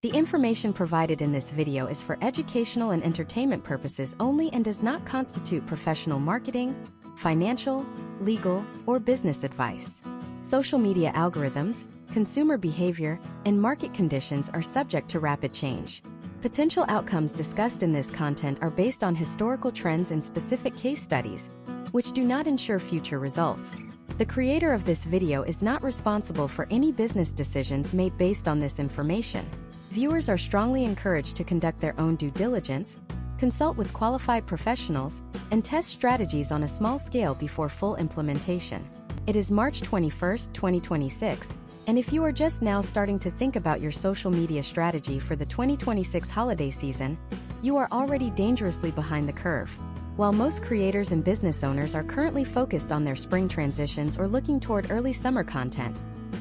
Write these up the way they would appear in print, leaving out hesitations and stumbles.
The information provided in this video is for educational and entertainment purposes only and does not constitute professional marketing, financial, legal, or business advice. Social media algorithms, consumer behavior, and market conditions are subject to rapid change. Potential outcomes discussed in this content are based on historical trends and specific case studies, which do not ensure future results. The creator of this video is not responsible for any business decisions made based on this information. Viewers are strongly encouraged to conduct their own due diligence, consult with qualified professionals, and test strategies on a small scale before full implementation. It is March 21, 2026, and if you are just now starting to think about your social media strategy for the 2026 holiday season, you are already dangerously behind the curve. While most creators and business owners are currently focused on their spring transitions or looking toward early summer content,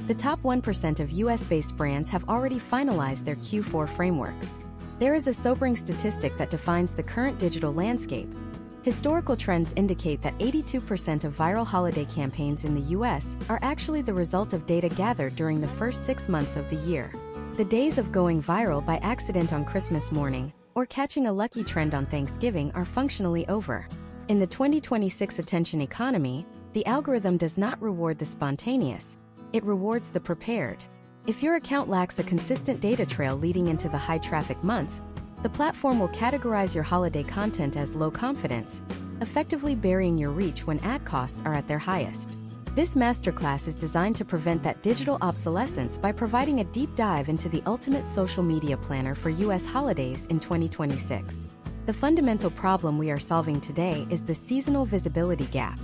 the top 1% of US-based brands have already finalized their Q4 frameworks. There is a sobering statistic that defines the current digital landscape. Historical trends indicate that 82% of viral holiday campaigns in the US are actually the result of data gathered during the first 6 months of the year. The days of going viral by accident on Christmas morning or catching a lucky trend on Thanksgiving are functionally over. In the 2026 attention economy, the algorithm does not reward the spontaneous. It rewards the prepared. If your account lacks a consistent data trail leading into the high-traffic months, the platform will categorize your holiday content as low confidence, effectively burying your reach when ad costs are at their highest. This masterclass is designed to prevent that digital obsolescence by providing a deep dive into the ultimate social media planner for US holidays in 2026. The fundamental problem we are solving today is the seasonal visibility gap.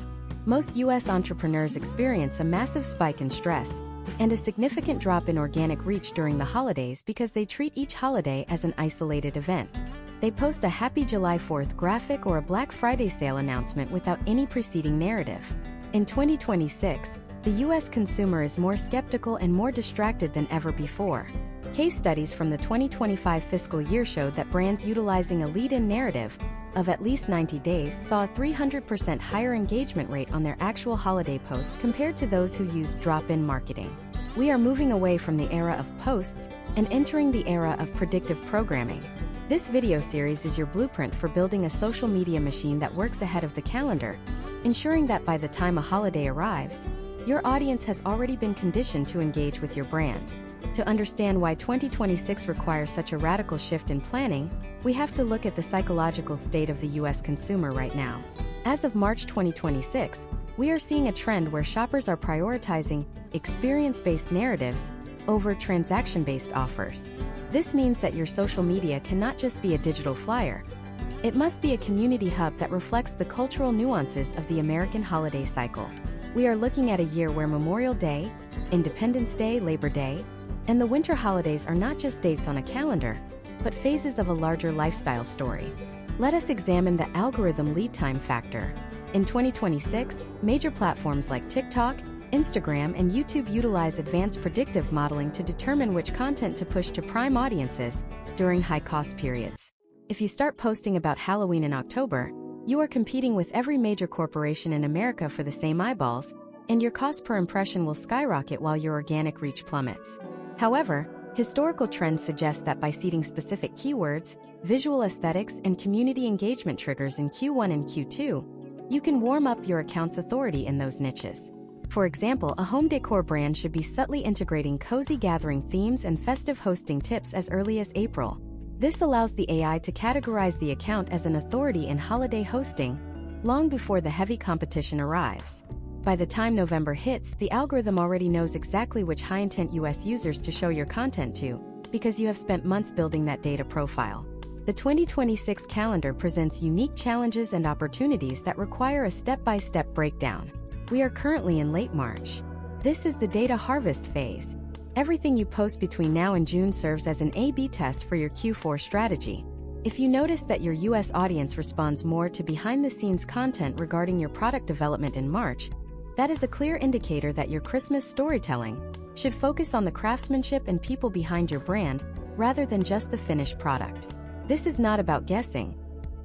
Most US entrepreneurs experience a massive spike in stress and a significant drop in organic reach during the holidays because they treat each holiday as an isolated event. They post a Happy July 4th graphic or a Black Friday sale announcement without any preceding narrative. In 2026, the US consumer is more skeptical and more distracted than ever before. Case studies from the 2025 fiscal year showed that brands utilizing a lead-in narrative of at least 90 days saw a 300% higher engagement rate on their actual holiday posts compared to those who used drop-in marketing. We are moving away from the era of posts and entering the era of predictive programming. This video series is your blueprint for building a social media machine that works ahead of the calendar, ensuring that by the time a holiday arrives, your audience has already been conditioned to engage with your brand. To understand why 2026 requires such a radical shift in planning, we have to look at the psychological state of the US consumer right now. As of March 2026, we are seeing a trend where shoppers are prioritizing experience-based narratives over transaction-based offers. This means that your social media cannot just be a digital flyer. It must be a community hub that reflects the cultural nuances of the American holiday cycle. We are looking at a year where Memorial Day, Independence Day, Labor Day, and the winter holidays are not just dates on a calendar, but phases of a larger lifestyle story. Let us examine the algorithm lead time factor. In 2026, major platforms like TikTok, Instagram, and YouTube utilize advanced predictive modeling to determine which content to push to prime audiences during high-cost periods. If you start posting about Halloween in October, you are competing with every major corporation in America for the same eyeballs, and your cost per impression will skyrocket while your organic reach plummets. However, historical trends suggest that by seeding specific keywords, visual aesthetics, and community engagement triggers in Q1 and Q2, you can warm up your account's authority in those niches. For example, a home decor brand should be subtly integrating cozy gathering themes and festive hosting tips as early as April. This allows the AI to categorize the account as an authority in holiday hosting long before the heavy competition arrives. By the time November hits, the algorithm already knows exactly which high-intent US users to show your content to, because you have spent months building that data profile. The 2026 calendar presents unique challenges and opportunities that require a step-by-step breakdown. We are currently in late March. This is the data harvest phase. Everything you post between now and June serves as an A/B test for your Q4 strategy. If you notice that your US audience responds more to behind-the-scenes content regarding your product development in March, that is a clear indicator that your Christmas storytelling should focus on the craftsmanship and people behind your brand rather than just the finished product. This is not about guessing.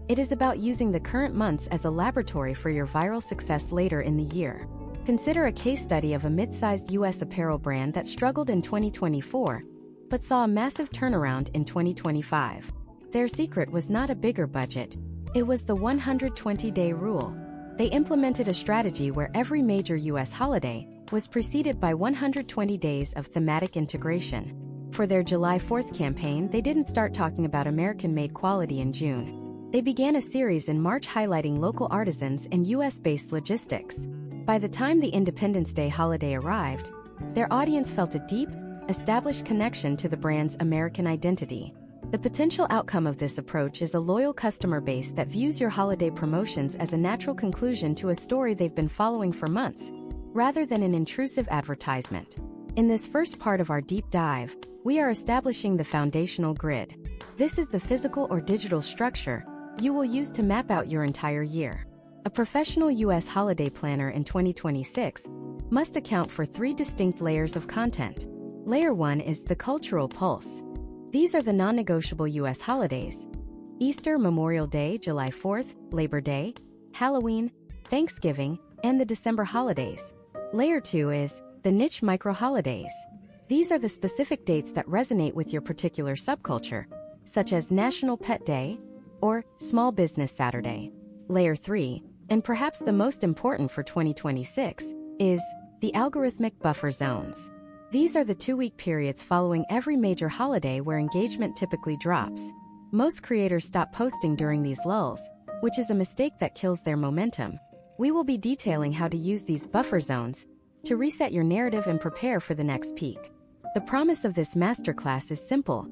It is about using the current months as a laboratory for your viral success later in the year. Consider a case study of a mid-sized US apparel brand that struggled in 2024 but saw a massive turnaround in 2025. Their secret was not a bigger budget. It was the 120-day rule. They implemented a strategy where every major US holiday was preceded by 120 days of thematic integration. For their July 4th campaign, they didn't start talking about American-made quality in June. They began a series in March highlighting local artisans and US-based logistics. By the time the Independence Day holiday arrived, their audience felt a deep, established connection to the brand's American identity. The potential outcome of this approach is a loyal customer base that views your holiday promotions as a natural conclusion to a story they've been following for months, rather than an intrusive advertisement. In this first part of our deep dive, we are establishing the foundational grid. This is the physical or digital structure you will use to map out your entire year. A professional US holiday planner in 2026 must account for 3 distinct layers of content. Layer 1 is the cultural pulse. These are the non-negotiable US holidays: Easter, Memorial Day, July 4th, Labor Day, Halloween, Thanksgiving, and the December holidays. Layer 2 is the niche micro-holidays. These are the specific dates that resonate with your particular subculture, such as National Pet Day or Small Business Saturday. Layer 3, and perhaps the most important for 2026, is the algorithmic buffer zones. These are the 2-week periods following every major holiday where engagement typically drops. Most creators stop posting during these lulls, which is a mistake that kills their momentum. We will be detailing how to use these buffer zones to reset your narrative and prepare for the next peak. The promise of this masterclass is simple: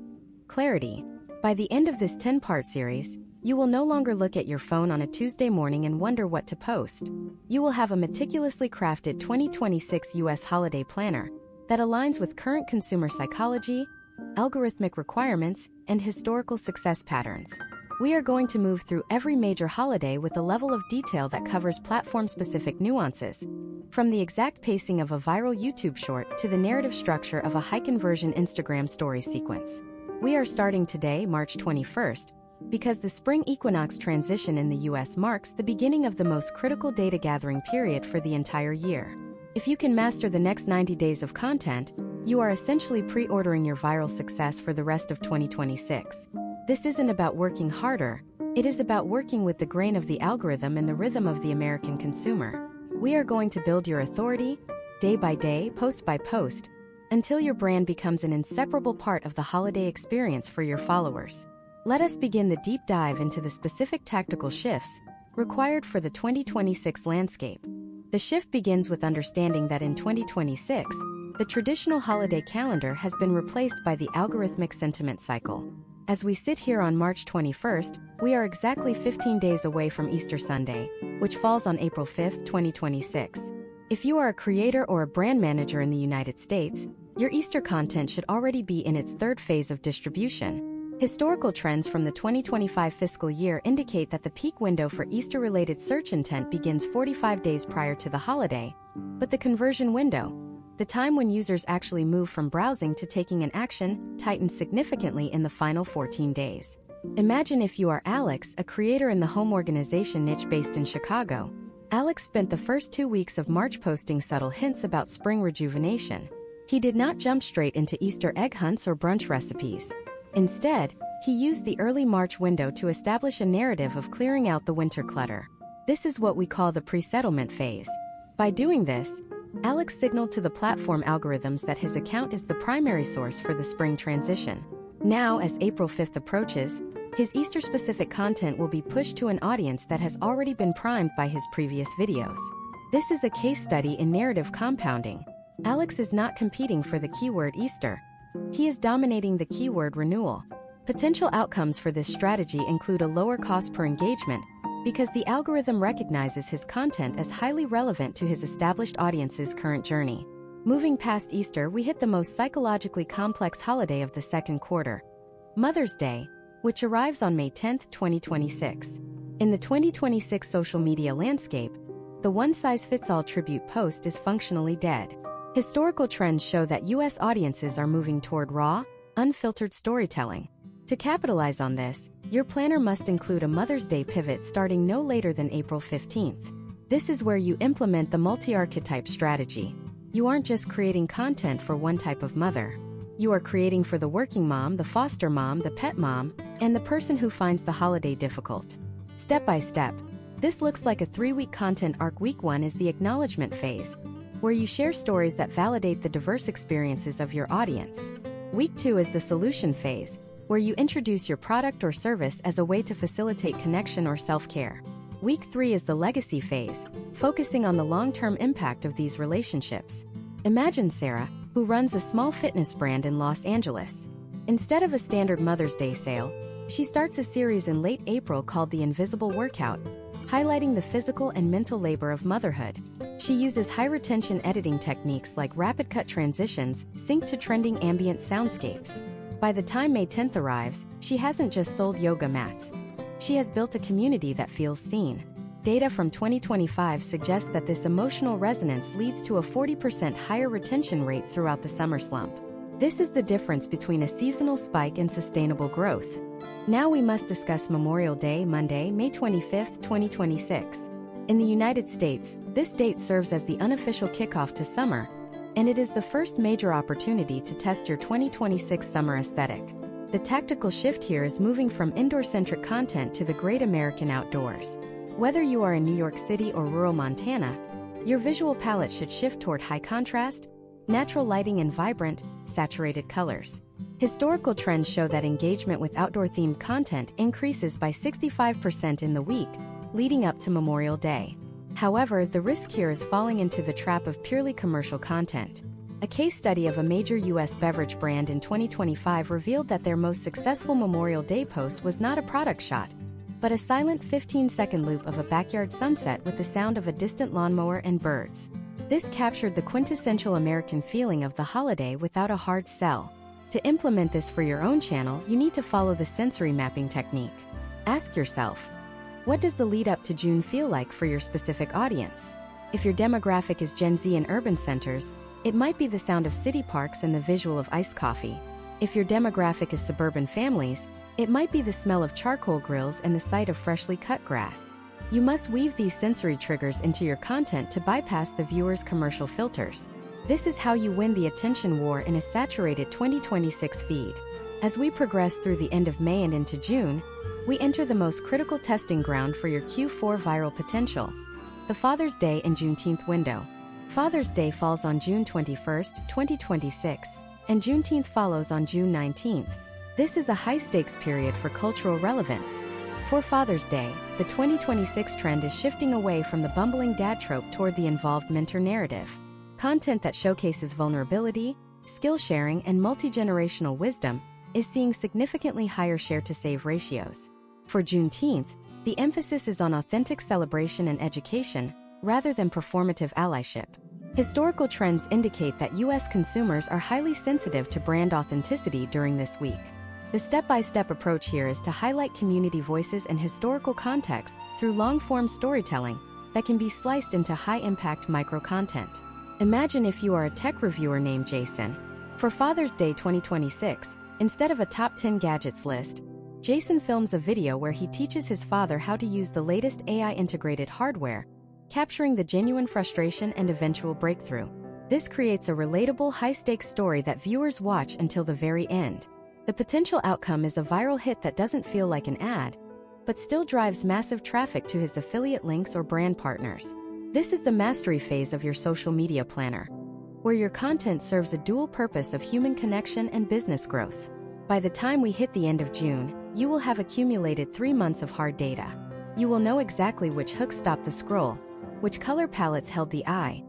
clarity. By the end of this 10-part series, you will no longer look at your phone on a Tuesday morning and wonder what to post. You will have a meticulously crafted 2026 US holiday planner that aligns with current consumer psychology, algorithmic requirements, and historical success patterns. We are going to move through every major holiday with a level of detail that covers platform-specific nuances, from the exact pacing of a viral YouTube short to the narrative structure of a high-conversion Instagram story sequence. We are starting today, March 21st, because the spring equinox transition in the US marks the beginning of the most critical data gathering period for the entire year. If you can master the next 90 days of content, you are essentially pre-ordering your viral success for the rest of 2026. This isn't about working harder, it is about working with the grain of the algorithm and the rhythm of the American consumer. We are going to build your authority, day by day, post by post, until your brand becomes an inseparable part of the holiday experience for your followers. Let us begin the deep dive into the specific tactical shifts required for the 2026 landscape. The shift begins with understanding that in 2026, the traditional holiday calendar has been replaced by the algorithmic sentiment cycle. As we sit here on March 21st, we are exactly 15 days away from Easter Sunday, which falls on April 5th, 2026. If you are a creator or a brand manager in the United States, your Easter content should already be in its 3rd phase of distribution. Historical trends from the 2025 fiscal year indicate that the peak window for Easter-related search intent begins 45 days prior to the holiday, but the conversion window, the time when users actually move from browsing to taking an action, tightens significantly in the final 14 days. Imagine if you are Alex, a creator in the home organization niche based in Chicago. Alex spent the first 2 weeks of March posting subtle hints about spring rejuvenation. He did not jump straight into Easter egg hunts or brunch recipes. Instead, he used the early March window to establish a narrative of clearing out the winter clutter. This is what we call the pre-settlement phase. By doing this, Alex signaled to the platform algorithms that his account is the primary source for the spring transition. Now, as April 5th approaches, his Easter-specific content will be pushed to an audience that has already been primed by his previous videos. This is a case study in narrative compounding. Alex is not competing for the keyword Easter. He is dominating the keyword renewal. Potential outcomes for this strategy include a lower cost per engagement, because the algorithm recognizes his content as highly relevant to his established audience's current journey. Moving past Easter, we hit the most psychologically complex holiday of the second quarter, Mother's Day, which arrives on May 10, 2026. In the 2026 social media landscape, the one-size-fits-all tribute post is functionally dead. Historical trends show that US audiences are moving toward raw, unfiltered storytelling. To capitalize on this, your planner must include a Mother's Day pivot starting no later than April 15th. This is where you implement the multi-archetype strategy. You aren't just creating content for one type of mother. You are creating for the working mom, the foster mom, the pet mom, and the person who finds the holiday difficult. Step by step, this looks like a 3-week content arc. Week 1 is the acknowledgement phase, where you share stories that validate the diverse experiences of your audience. Week 2 is the solution phase, where you introduce your product or service as a way to facilitate connection or self-care. Week 3 is the legacy phase, focusing on the long-term impact of these relationships. Imagine Sarah, who runs a small fitness brand in Los Angeles. Instead of a standard Mother's Day sale, she starts a series in late April called The Invisible Workout, highlighting the physical and mental labor of motherhood. She uses high-retention editing techniques like rapid cut transitions, synced to trending ambient soundscapes. By the time May 10th arrives, she hasn't just sold yoga mats. She has built a community that feels seen. Data from 2025 suggests that this emotional resonance leads to a 40% higher retention rate throughout the summer slump. This is the difference between a seasonal spike and sustainable growth. Now we must discuss Memorial Day, Monday, May 25, 2026. In the United States, this date serves as the unofficial kickoff to summer, and it is the first major opportunity to test your 2026 summer aesthetic. The tactical shift here is moving from indoor-centric content to the great American outdoors. Whether you are in New York City or rural Montana, your visual palette should shift toward high contrast, natural lighting and vibrant, saturated colors. Historical trends show that engagement with outdoor-themed content increases by 65% in the week leading up to Memorial Day. However, the risk here is falling into the trap of purely commercial content. A case study of a major U.S. beverage brand in 2025 revealed that their most successful Memorial Day post was not a product shot, but a silent 15-second loop of a backyard sunset with the sound of a distant lawnmower and birds. This captured the quintessential American feeling of the holiday without a hard sell. To implement this for your own channel, you need to follow the sensory mapping technique. Ask yourself, what does the lead up to June feel like for your specific audience? If your demographic is Gen Z and urban centers, it might be the sound of city parks and the visual of iced coffee. If your demographic is suburban families, it might be the smell of charcoal grills and the sight of freshly cut grass. You must weave these sensory triggers into your content to bypass the viewer's commercial filters. This is how you win the attention war in a saturated 2026 feed. As we progress through the end of May and into June, we enter the most critical testing ground for your Q4 viral potential: the Father's Day and Juneteenth window. Father's Day falls on June 21, 2026, and Juneteenth follows on June 19th. This is a high-stakes period for cultural relevance. For Father's Day, the 2026 trend is shifting away from the bumbling dad trope toward the involved mentor narrative. Content that showcases vulnerability, skill sharing, and multi-generational wisdom is seeing significantly higher share-to-save ratios. For Juneteenth, the emphasis is on authentic celebration and education, rather than performative allyship. Historical trends indicate that U.S. consumers are highly sensitive to brand authenticity during this week. The step-by-step approach here is to highlight community voices and historical context through long-form storytelling that can be sliced into high-impact micro-content. Imagine if you are a tech reviewer named Jason. For Father's Day 2026, instead of a top 10 gadgets list, Jason films a video where he teaches his father how to use the latest AI-integrated hardware, capturing the genuine frustration and eventual breakthrough. This creates a relatable, high-stakes story that viewers watch until the very end. The potential outcome is a viral hit that doesn't feel like an ad, but still drives massive traffic to his affiliate links or brand partners. This is the mastery phase of your social media planner, where your content serves a dual purpose of human connection and business growth. By the time we hit the end of June, you will have accumulated 3 months of hard data. You will know exactly which hooks stopped the scroll, which color palettes held the eye,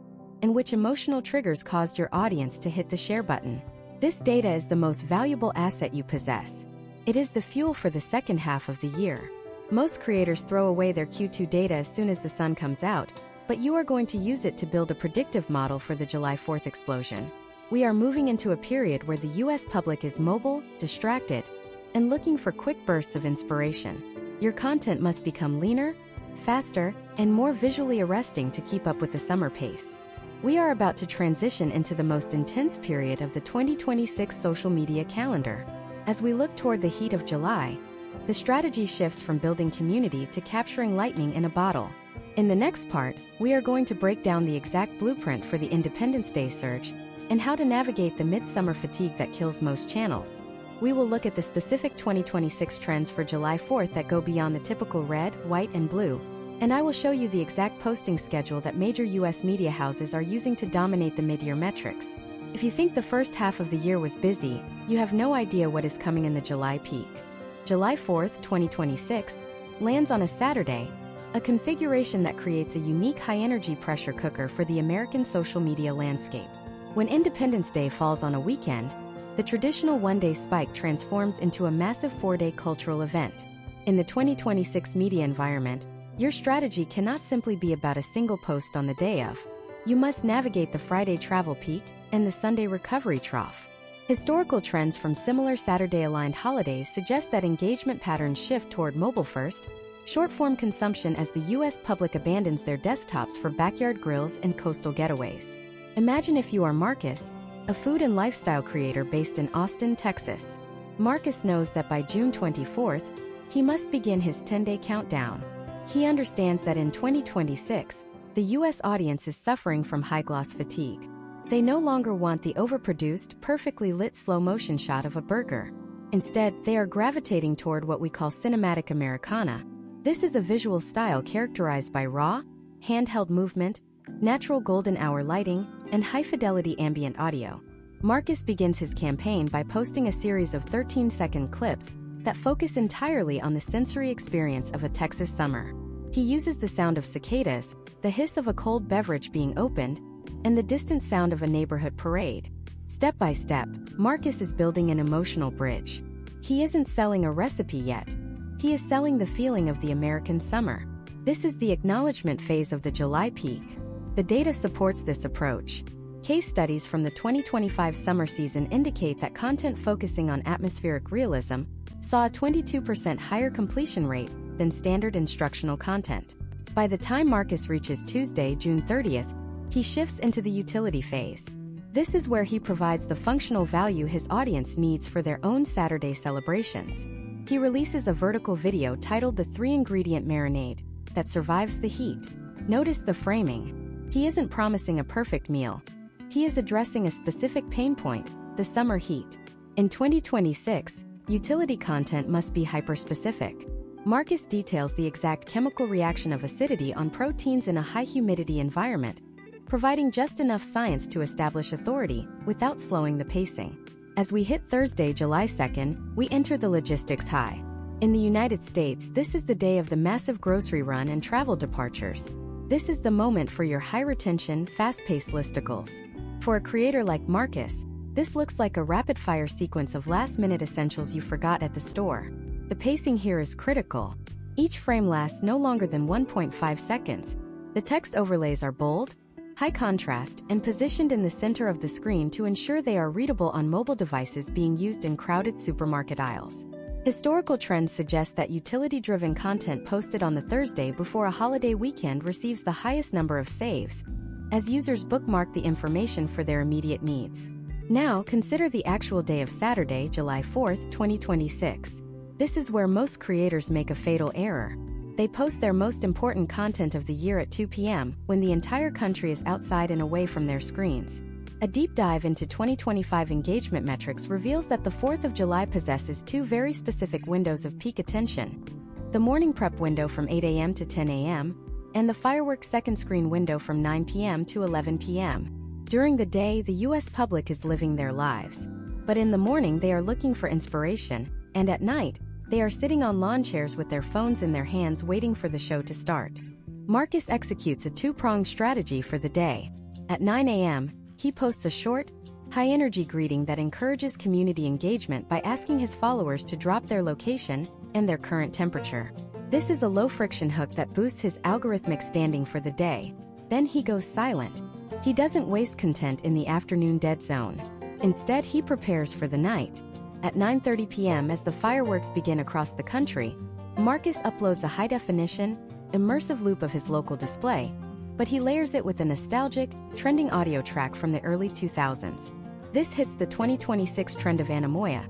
and which emotional triggers caused your audience to hit the share button. This data is the most valuable asset you possess. It is the fuel for the second half of the year. Most creators throw away their Q2 data as soon as the sun comes out, but you are going to use it to build a predictive model for the July 4th explosion. We are moving into a period where the US public is mobile, distracted, and looking for quick bursts of inspiration. Your content must become leaner, faster, and more visually arresting to keep up with the summer pace. We are about to transition into the most intense period of the 2026 social media calendar. As we look toward the heat of July, the strategy shifts from building community to capturing lightning in a bottle. In the next part, we are going to break down the exact blueprint for the Independence Day surge, and how to navigate the midsummer fatigue that kills most channels. We will look at the specific 2026 trends for July 4th that go beyond the typical red, white, and blue, and I will show you the exact posting schedule that major US media houses are using to dominate the mid-year metrics. If you think the first half of the year was busy, you have no idea what is coming in the July peak. July 4th, 2026, lands on a Saturday, a configuration that creates a unique high-energy pressure cooker for the American social media landscape. When Independence Day falls on a weekend, the traditional one-day spike transforms into a massive four-day cultural event. In the 2026 media environment, your strategy cannot simply be about a single post on the day of. You must navigate the Friday travel peak and the Sunday recovery trough. Historical trends from similar Saturday-aligned holidays suggest that engagement patterns shift toward mobile-first, short-form consumption as the US public abandons their desktops for backyard grills and coastal getaways. Imagine if you are Marcus, a food and lifestyle creator based in Austin, Texas. Marcus knows that by June 24th, he must begin his 10-day countdown. He understands that in 2026, the US audience is suffering from high-gloss fatigue. They no longer want the overproduced, perfectly lit slow-motion shot of a burger. Instead, they are gravitating toward what we call cinematic Americana. This is a visual style characterized by raw, handheld movement, natural golden hour lighting, and high-fidelity ambient audio. Marcus begins his campaign by posting a series of 13-second clips that focus entirely on the sensory experience of a Texas summer. He uses the sound of cicadas, the hiss of a cold beverage being opened, and the distant sound of a neighborhood parade. Step by step, Marcus is building an emotional bridge. He isn't selling a recipe yet. He is selling the feeling of the American summer. This is the acknowledgement phase of the July peak. The data supports this approach. Case studies from the 2025 summer season indicate that content focusing on atmospheric realism saw a 22% higher completion rate than standard instructional content. By the time Marcus reaches Tuesday, June 30th, he shifts into the utility phase. This is where he provides the functional value his audience needs for their own Saturday celebrations. He releases a vertical video titled The 3-Ingredient Marinade that survives the heat. Notice the framing. He isn't promising a perfect meal. He is addressing a specific pain point, the summer heat. In 2026, utility content must be hyperspecific. Marcus details the exact chemical reaction of acidity on proteins in a high-humidity environment, providing just enough science to establish authority without slowing the pacing. As we hit Thursday, July 2nd, we enter the logistics high. In the United States, this is the day of the massive grocery run and travel departures. This is the moment for your high-retention, fast-paced listicles. For a creator like Marcus, this looks like a rapid-fire sequence of last-minute essentials you forgot at the store. The pacing here is critical. Each frame lasts no longer than 1.5 seconds. The text overlays are bold, high contrast, and positioned in the center of the screen to ensure they are readable on mobile devices being used in crowded supermarket aisles. Historical trends suggest that utility-driven content posted on the Thursday before a holiday weekend receives the highest number of saves, as users bookmark the information for their immediate needs. Now, consider the actual day of Saturday, July 4th, 2026. This is where most creators make a fatal error. They post their most important content of the year at 2 p.m. when the entire country is outside and away from their screens. A deep dive into 2025 engagement metrics reveals that the 4th of July possesses two very specific windows of peak attention: the morning prep window from 8 a.m. to 10 a.m., and the fireworks second screen window from 9 p.m. to 11 p.m. During the day, the US public is living their lives. But in the morning, they are looking for inspiration, and at night, they are sitting on lawn chairs with their phones in their hands waiting for the show to start. Marcus executes a two-pronged strategy for the day. At 9 a.m., he posts a short, high-energy greeting that encourages community engagement by asking his followers to drop their location and their current temperature. This is a low-friction hook that boosts his algorithmic standing for the day. Then he goes silent. He doesn't waste content in the afternoon dead zone. Instead, he prepares for the night. At 9:30 p.m., as the fireworks begin across the country, Marcus uploads a high-definition, immersive loop of his local display, but he layers it with a nostalgic, trending audio track from the early 2000s. This hits the 2026 trend of anemoia,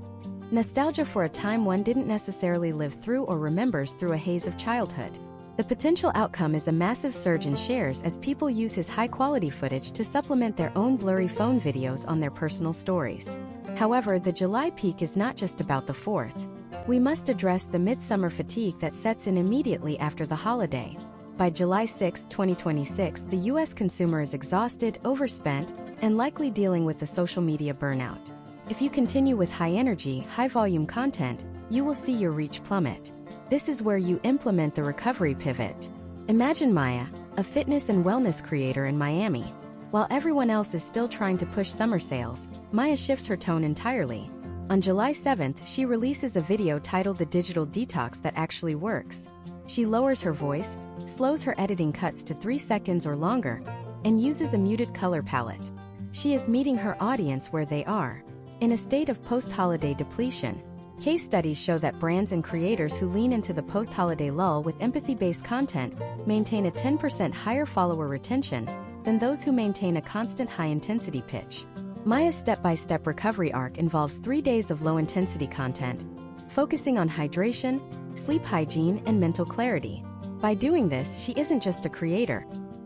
nostalgia for a time one didn't necessarily live through or remembers through a haze of childhood. The potential outcome is a massive surge in shares as people use his high-quality footage to supplement their own blurry phone videos on their personal stories. However, the July peak is not just about the 4th. We must address the midsummer fatigue that sets in immediately after the holiday. By July 6, 2026, the U.S. consumer is exhausted, overspent, and likely dealing with the social media burnout. If you continue with high-energy, high-volume content, you will see your reach plummet. This is where you implement the recovery pivot. Imagine Maya, a fitness and wellness creator in Miami. While everyone else is still trying to push summer sales, Maya shifts her tone entirely. On July 7th, she releases a video titled The Digital Detox That Actually Works. She lowers her voice, slows her editing cuts to 3 seconds or longer, and uses a muted color palette. She is meeting her audience where they are, in a state of post-holiday depletion. Case studies show that brands and creators who lean into the post-holiday lull with empathy-based content maintain a 10% higher follower retention than those who maintain a constant high-intensity pitch. Maya's step-by-step recovery arc involves 3 days of low-intensity content, focusing on hydration, sleep hygiene, and mental clarity. By doing this, she isn't just a creator.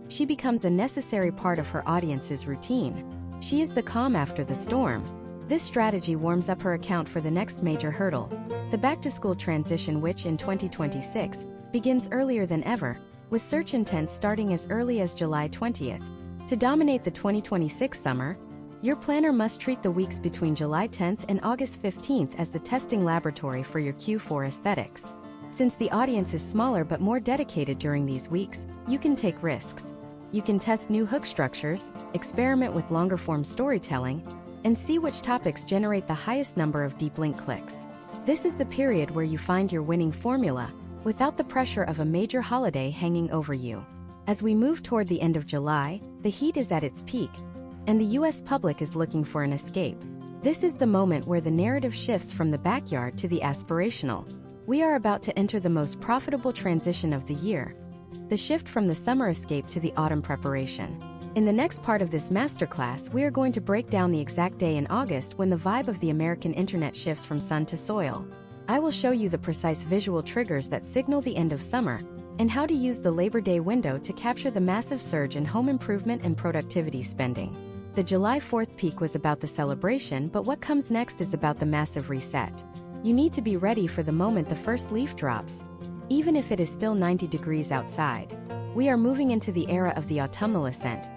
She becomes a necessary part of her audience's routine. She is the calm after the storm. This strategy warms up her account for the next major hurdle, the back-to-school transition, which in 2026 begins earlier than ever, with search intent starting as early as July 20th. To dominate the 2026 summer, your planner must treat the weeks between July 10th and August 15th as the testing laboratory for your Q4 aesthetics. Since the audience is smaller but more dedicated during these weeks, you can take risks. You can test new hook structures, experiment with longer-form storytelling, and see which topics generate the highest number of deep link clicks. This is the period where you find your winning formula, without the pressure of a major holiday hanging over you. As we move toward the end of July, the heat is at its peak, and the US public is looking for an escape. This is the moment where the narrative shifts from the backyard to the aspirational. We are about to enter the most profitable transition of the year, the shift from the summer escape to the autumn preparation. In the next part of this masterclass, we are going to break down the exact day in August when the vibe of the American internet shifts from sun to soil. I will show you the precise visual triggers that signal the end of summer, and how to use the Labor Day window to capture the massive surge in home improvement and productivity spending. The July 4th peak was about the celebration, but what comes next is about the massive reset. You need to be ready for the moment the first leaf drops, even if it is still 90 degrees outside. We are moving into the era of the autumnal ascent,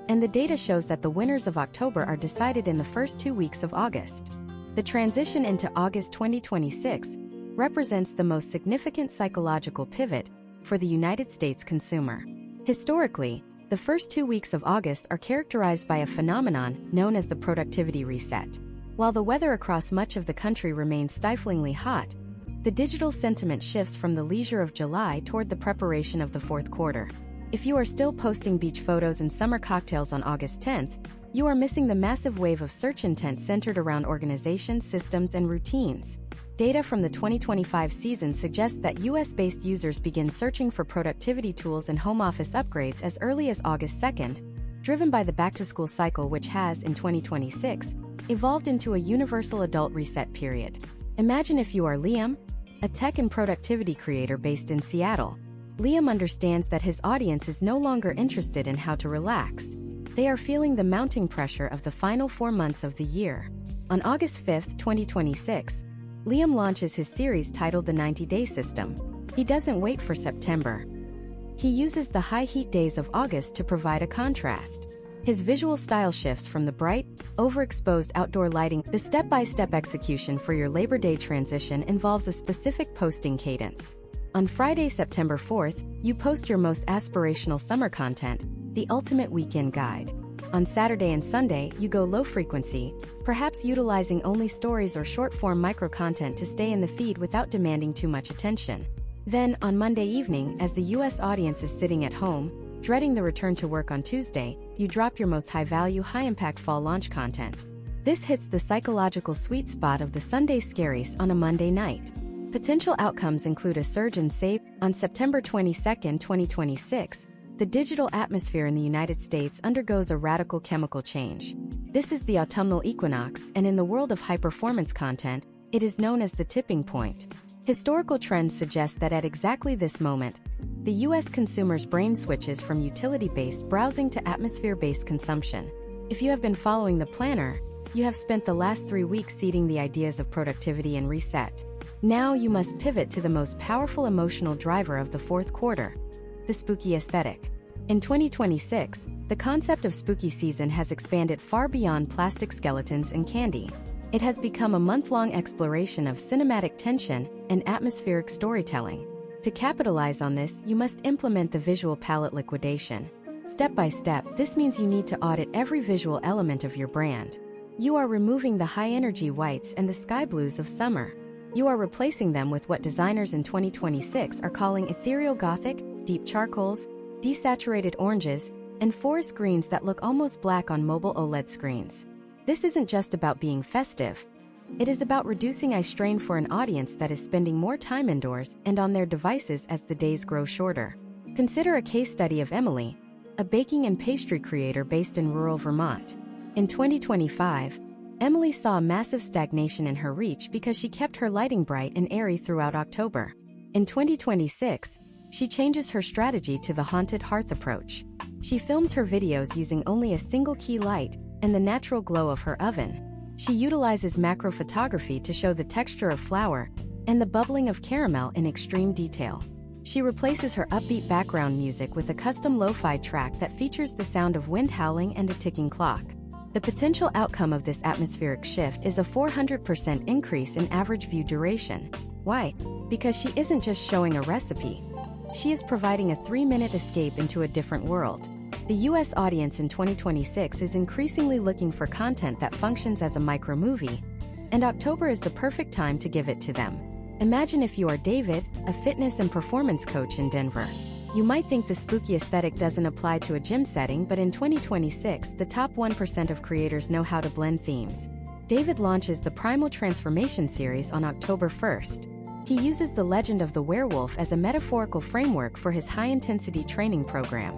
and the data shows that the winners of October are decided in the first 2 weeks of August. The transition into August 2026 represents the most significant psychological pivot for the United States consumer. Historically, the first 2 weeks of August are characterized by a phenomenon known as the productivity reset. While the weather across much of the country remains stiflingly hot, the digital sentiment shifts from the leisure of July toward the preparation of the fourth quarter. If you are still posting beach photos and summer cocktails on August 10th, you are missing the massive wave of search intent centered around organization, systems, and routines. Data from the 2025 season suggests that US-based users begin searching for productivity tools and home office upgrades as early as August 2nd, driven by the back-to-school cycle, which has, in 2026, evolved into a universal adult reset period. Imagine if you are Liam, a tech and productivity creator based in Seattle. Liam understands that his audience is no longer interested in how to relax. They are feeling the mounting pressure of the final 4 months of the year. On August 5, 2026, Liam launches his series titled The 90-Day System. He doesn't wait for September. He uses the high heat days of August to provide a contrast. His visual style shifts from the bright, overexposed outdoor lighting. The step-by-step execution for your Labor Day transition involves a specific posting cadence. On Friday, September 4th, you post your most aspirational summer content, the ultimate weekend guide. On Saturday and Sunday, you go low frequency, perhaps utilizing only stories or short-form micro-content to stay in the feed without demanding too much attention. Then, on Monday evening, as the US audience is sitting at home, dreading the return to work on Tuesday, you drop your most high-value, high-impact fall launch content. This hits the psychological sweet spot of the Sunday scaries on a Monday night. Potential outcomes include a surge in save. On September 22, 2026, the digital atmosphere in the United States undergoes a radical chemical change. This is the autumnal equinox, and in the world of high-performance content, it is known as the tipping point. Historical trends suggest that at exactly this moment, The US consumer's brain switches from utility-based browsing to atmosphere-based consumption. If you have been following the planner, you have spent the last 3 weeks seeding the ideas of productivity and reset. Now you must pivot to the most powerful emotional driver of the fourth quarter, the spooky aesthetic. In 2026, the concept of spooky season has expanded far beyond plastic skeletons and candy. It has become a month-long exploration of cinematic tension and atmospheric storytelling. To capitalize on this, you must implement the visual palette liquidation. Step by step, this means you need to audit every visual element of your brand. You are removing the high-energy whites and the sky blues of summer. You are replacing them with what designers in 2026 are calling ethereal gothic, deep charcoals, desaturated oranges, and forest greens that look almost black on mobile OLED screens. This isn't just about being festive. It is about reducing eye strain for an audience that is spending more time indoors and on their devices as the days grow shorter. Consider a case study of Emily, a baking and pastry creator based in rural Vermont. In 2025, Emily saw a massive stagnation in her reach because she kept her lighting bright and airy throughout October. In 2026, she changes her strategy to the haunted hearth approach. She films her videos using only a single key light and the natural glow of her oven. She utilizes macro photography to show the texture of flour and the bubbling of caramel in extreme detail. She replaces her upbeat background music with a custom lo-fi track that features the sound of wind howling and a ticking clock. The potential outcome of this atmospheric shift is a 400% increase in average view duration. Why? Because she isn't just showing a recipe. She is providing a 3-minute escape into a different world. The US audience in 2026 is increasingly looking for content that functions as a micro-movie, and October is the perfect time to give it to them. Imagine if you are David, a fitness and performance coach in Denver. You might think the spooky aesthetic doesn't apply to a gym setting, but in 2026, the top 1% of creators know how to blend themes. David launches the Primal Transformation series on October 1st. He uses the legend of the werewolf as a metaphorical framework for his high-intensity training program.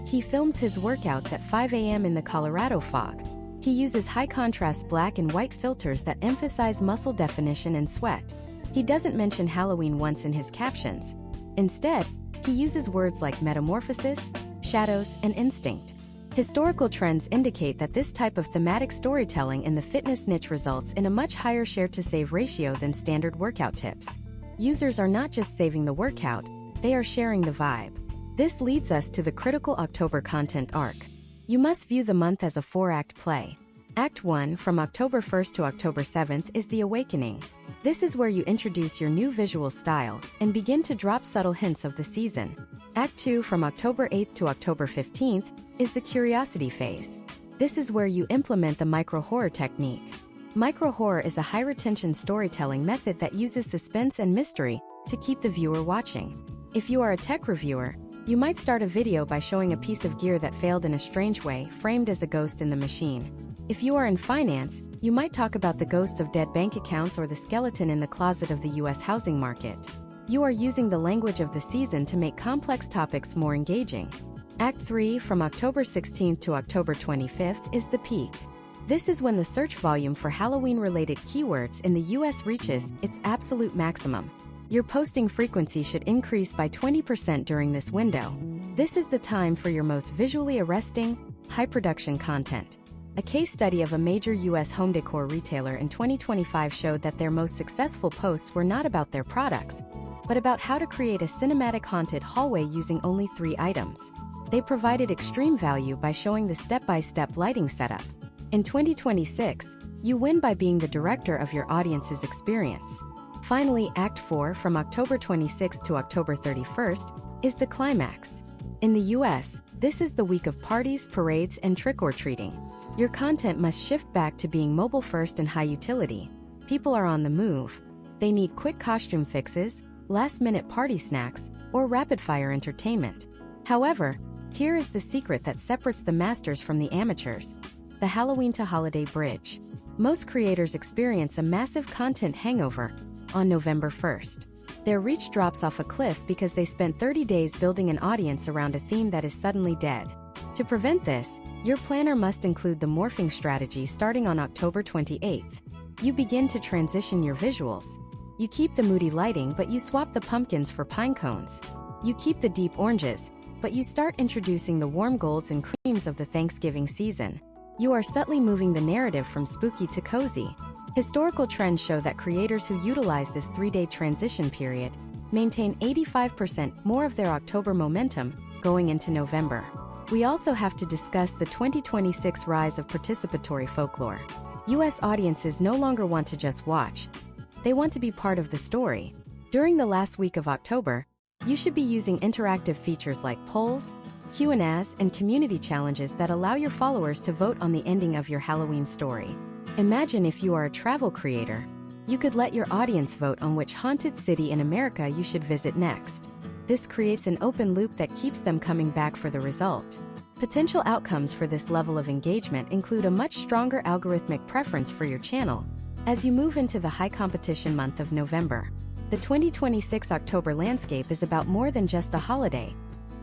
He films his workouts at 5 a.m. in the Colorado fog. He uses high-contrast black and white filters that emphasize muscle definition and sweat. He doesn't mention Halloween once in his captions. Instead, he uses words like metamorphosis, shadows, and instinct. Historical trends indicate that this type of thematic storytelling in the fitness niche results in a much higher share-to-save ratio than standard workout tips. Users are not just saving the workout, they are sharing the vibe. This leads us to the critical October content arc. You must view the month as a 4-act play. Act 1, from October 1st to October 7th, is the awakening. This is where you introduce your new visual style and begin to drop subtle hints of the season. Act 2, from October 8th to October 15th, is the curiosity phase. This is where you implement the micro-horror technique. Micro-horror is a high-retention storytelling method that uses suspense and mystery to keep the viewer watching. If you are a tech reviewer, you might start a video by showing a piece of gear that failed in a strange way, framed as a ghost in the machine. If you are in finance, you might talk about the ghosts of dead bank accounts or the skeleton in the closet of the US housing market. You are using the language of the season to make complex topics more engaging. Act 3, from October 16th to October 25th, is the peak. This is when the search volume for Halloween-related keywords in the US reaches its absolute maximum. Your posting frequency should increase by 20% during this window. This is the time for your most visually arresting, high-production content. A case study of a major US home decor retailer in 2025 showed that their most successful posts were not about their products, but about how to create a cinematic haunted hallway using only 3 items. They provided extreme value by showing the step-by-step lighting setup. In 2026, you win by being the director of your audience's experience. Finally, Act 4, from October 26th to October 31st, is the climax. In the US, this is the week of parties, parades, and trick-or-treating. Your content must shift back to being mobile-first and high utility. People are on the move. They need quick costume fixes, last-minute party snacks, or rapid-fire entertainment. However, here is the secret that separates the masters from the amateurs: the Halloween to holiday bridge. Most creators experience a massive content hangover on November 1st. Their reach drops off a cliff because they spent 30 days building an audience around a theme that is suddenly dead. To prevent this, your planner must include the morphing strategy starting on October 28th. You begin to transition your visuals. You keep the moody lighting, but you swap the pumpkins for pine cones. You keep the deep oranges, but you start introducing the warm golds and creams of the Thanksgiving season. You are subtly moving the narrative from spooky to cozy. Historical trends show that creators who utilize this 3-day transition period maintain 85% more of their October momentum going into November. We also have to discuss the 2026 rise of participatory folklore. US audiences no longer want to just watch. They want to be part of the story. During the last week of October, you should be using interactive features like polls, Q&As, and community challenges that allow your followers to vote on the ending of your Halloween story. Imagine if you are a travel creator. You could let your audience vote on which haunted city in America you should visit next. This creates an open loop that keeps them coming back for the result. Potential outcomes for this level of engagement include a much stronger algorithmic preference for your channel as you move into the high competition month of November. The 2026 October landscape is about more than just a holiday.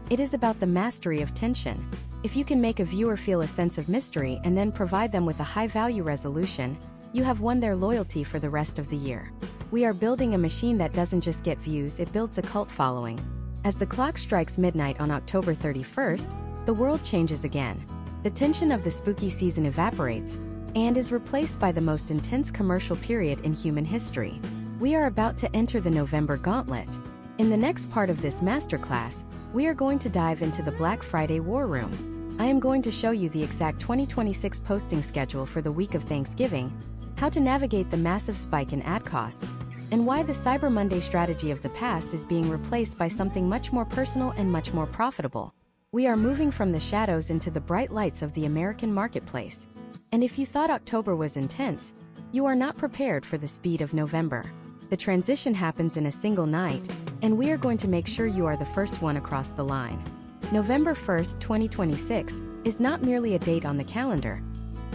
It is about the mastery of tension. If you can make a viewer feel a sense of mystery and then provide them with a high-value resolution, you have won their loyalty for the rest of the year. We are building a machine that doesn't just get views, it builds a cult following. As the clock strikes midnight on October 31st, the world changes again. The tension of the spooky season evaporates and is replaced by the most intense commercial period in human history. We are about to enter the November gauntlet. In the next part of this masterclass, we are going to dive into the Black Friday War Room. I am going to show you the exact 2026 posting schedule for the week of Thanksgiving, how to navigate the massive spike in ad costs, and why the Cyber Monday strategy of the past is being replaced by something much more personal and much more profitable. We are moving from the shadows into the bright lights of the American marketplace. And if you thought October was intense, you are not prepared for the speed of November. The transition happens in a single night, and we are going to make sure you are the first one across the line. November 1st, 2026, is not merely a date on the calendar.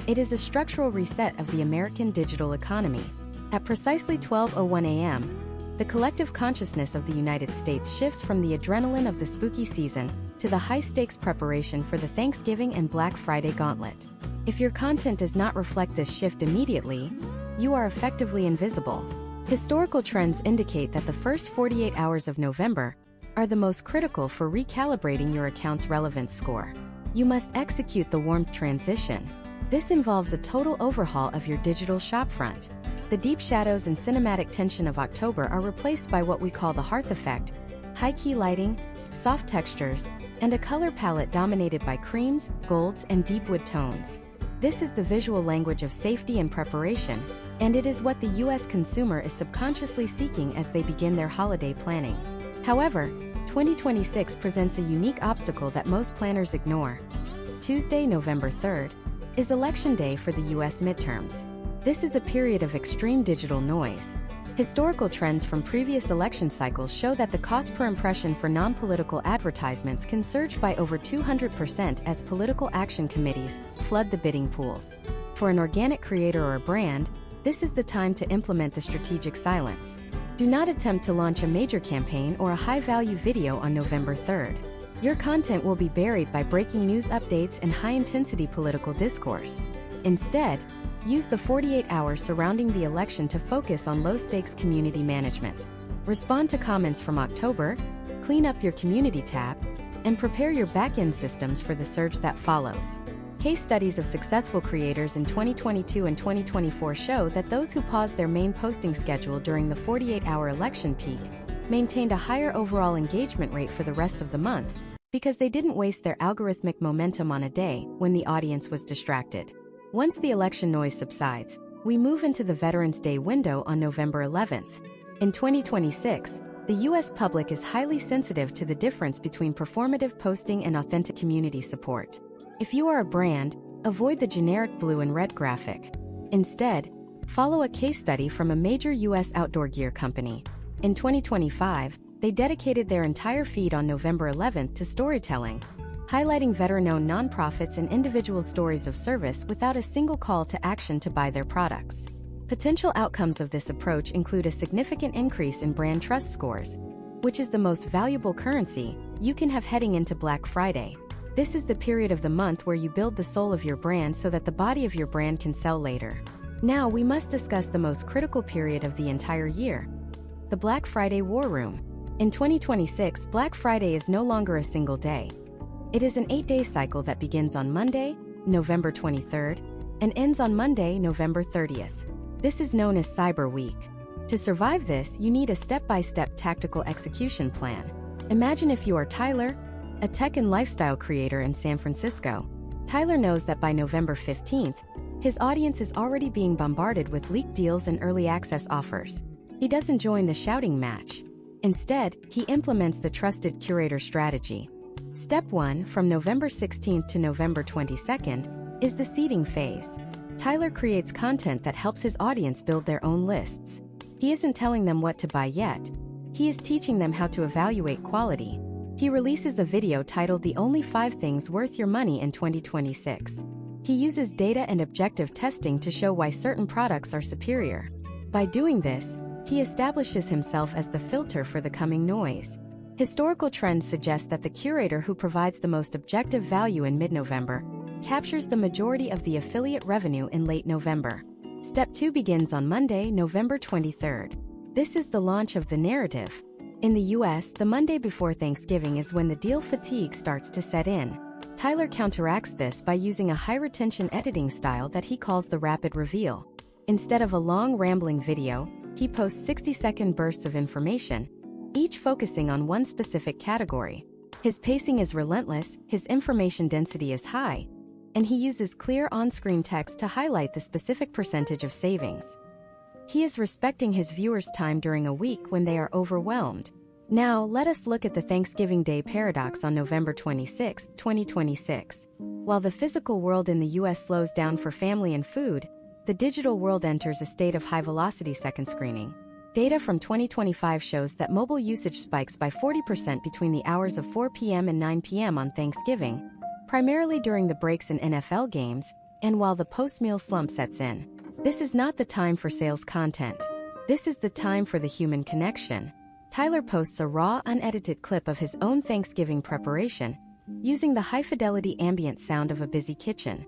It is a structural reset of the American digital economy. At precisely 12:01 a.m., the collective consciousness of the United States shifts from the adrenaline of the spooky season to the high-stakes preparation for the Thanksgiving and Black Friday gauntlet. If your content does not reflect this shift immediately, you are effectively invisible. Historical trends indicate that the first 48 hours of November are the most critical for recalibrating your account's relevance score. You must execute the warmth transition. This involves a total overhaul of your digital shopfront. The deep shadows and cinematic tension of October are replaced by what we call the hearth effect: high-key lighting, soft textures, and a color palette dominated by creams, golds, and deep wood tones. This is the visual language of safety and preparation, and it is what the US consumer is subconsciously seeking as they begin their holiday planning. However, 2026 presents a unique obstacle that most planners ignore. Tuesday, November 3rd, is Election Day for the US midterms. This is a period of extreme digital noise. Historical trends from previous election cycles show that the cost per impression for non-political advertisements can surge by over 200% as political action committees flood the bidding pools. For an organic creator or a brand, this is the time to implement the strategic silence. Do not attempt to launch a major campaign or a high-value video on November 3rd. Your content will be buried by breaking news updates and high-intensity political discourse. Instead, use the 48 hours surrounding the election to focus on low-stakes community management. Respond to comments from October, clean up your community tab, and prepare your back-end systems for the surge that follows. Case studies of successful creators in 2022 and 2024 show that those who paused their main posting schedule during the 48-hour election peak maintained a higher overall engagement rate for the rest of the month because they didn't waste their algorithmic momentum on a day when the audience was distracted. Once the election noise subsides, we move into the Veterans Day window on November 11th. In 2026, the US public is highly sensitive to the difference between performative posting and authentic community support. If you are a brand, avoid the generic blue and red graphic. Instead, follow a case study from a major US outdoor gear company. In 2025, they dedicated their entire feed on November 11th to storytelling, highlighting veteran-owned nonprofits and individual stories of service without a single call to action to buy their products. Potential outcomes of this approach include a significant increase in brand trust scores, which is the most valuable currency you can have heading into Black Friday. This is the period of the month where you build the soul of your brand so that the body of your brand can sell later. Now we must discuss the most critical period of the entire year: the Black Friday War Room. In 2026, Black Friday is no longer a single day. It is an 8-day cycle that begins on Monday, November 23rd, and ends on Monday, November 30th. This is known as Cyber Week. To survive this, you need a step-by-step tactical execution plan. Imagine if you are Tyler, a tech and lifestyle creator in San Francisco. Tyler knows that by November 15th, his audience is already being bombarded with leaked deals and early access offers. He doesn't join the shouting match. Instead, he implements the trusted curator strategy. Step 1, from November 16th to November 22nd, is the seeding phase. Tyler creates content that helps his audience build their own lists. He isn't telling them what to buy yet. He is teaching them how to evaluate quality. He releases a video titled The Only 5 Things Worth Your Money in 2026. He uses data and objective testing to show why certain products are superior. By doing this, he establishes himself as the filter for the coming noise. Historical trends suggest that the curator who provides the most objective value in mid-November captures the majority of the affiliate revenue in late November. Step 2 begins on Monday, November 23rd. This is the launch of the narrative. In the US, the Monday before Thanksgiving is when the deal fatigue starts to set in. Tyler counteracts this by using a high-retention editing style that he calls the rapid reveal. Instead of a long, rambling video, he posts 60-second bursts of information, each focusing on one specific category. His pacing is relentless, his information density is high, and he uses clear on-screen text to highlight the specific percentage of savings. He is respecting his viewers' time during a week when they are overwhelmed. Now, let us look at the Thanksgiving Day paradox on November 26, 2026. While the physical world in the US slows down for family and food, the digital world enters a state of high-velocity second screening. Data from 2025 shows that mobile usage spikes by 40% between the hours of 4 p.m. and 9 p.m. on Thanksgiving, primarily during the breaks in NFL games, and while the post-meal slump sets in. This is not the time for sales content. This is the time for the human connection. Tyler posts a raw, unedited clip of his own Thanksgiving preparation, using the high-fidelity ambient sound of a busy kitchen.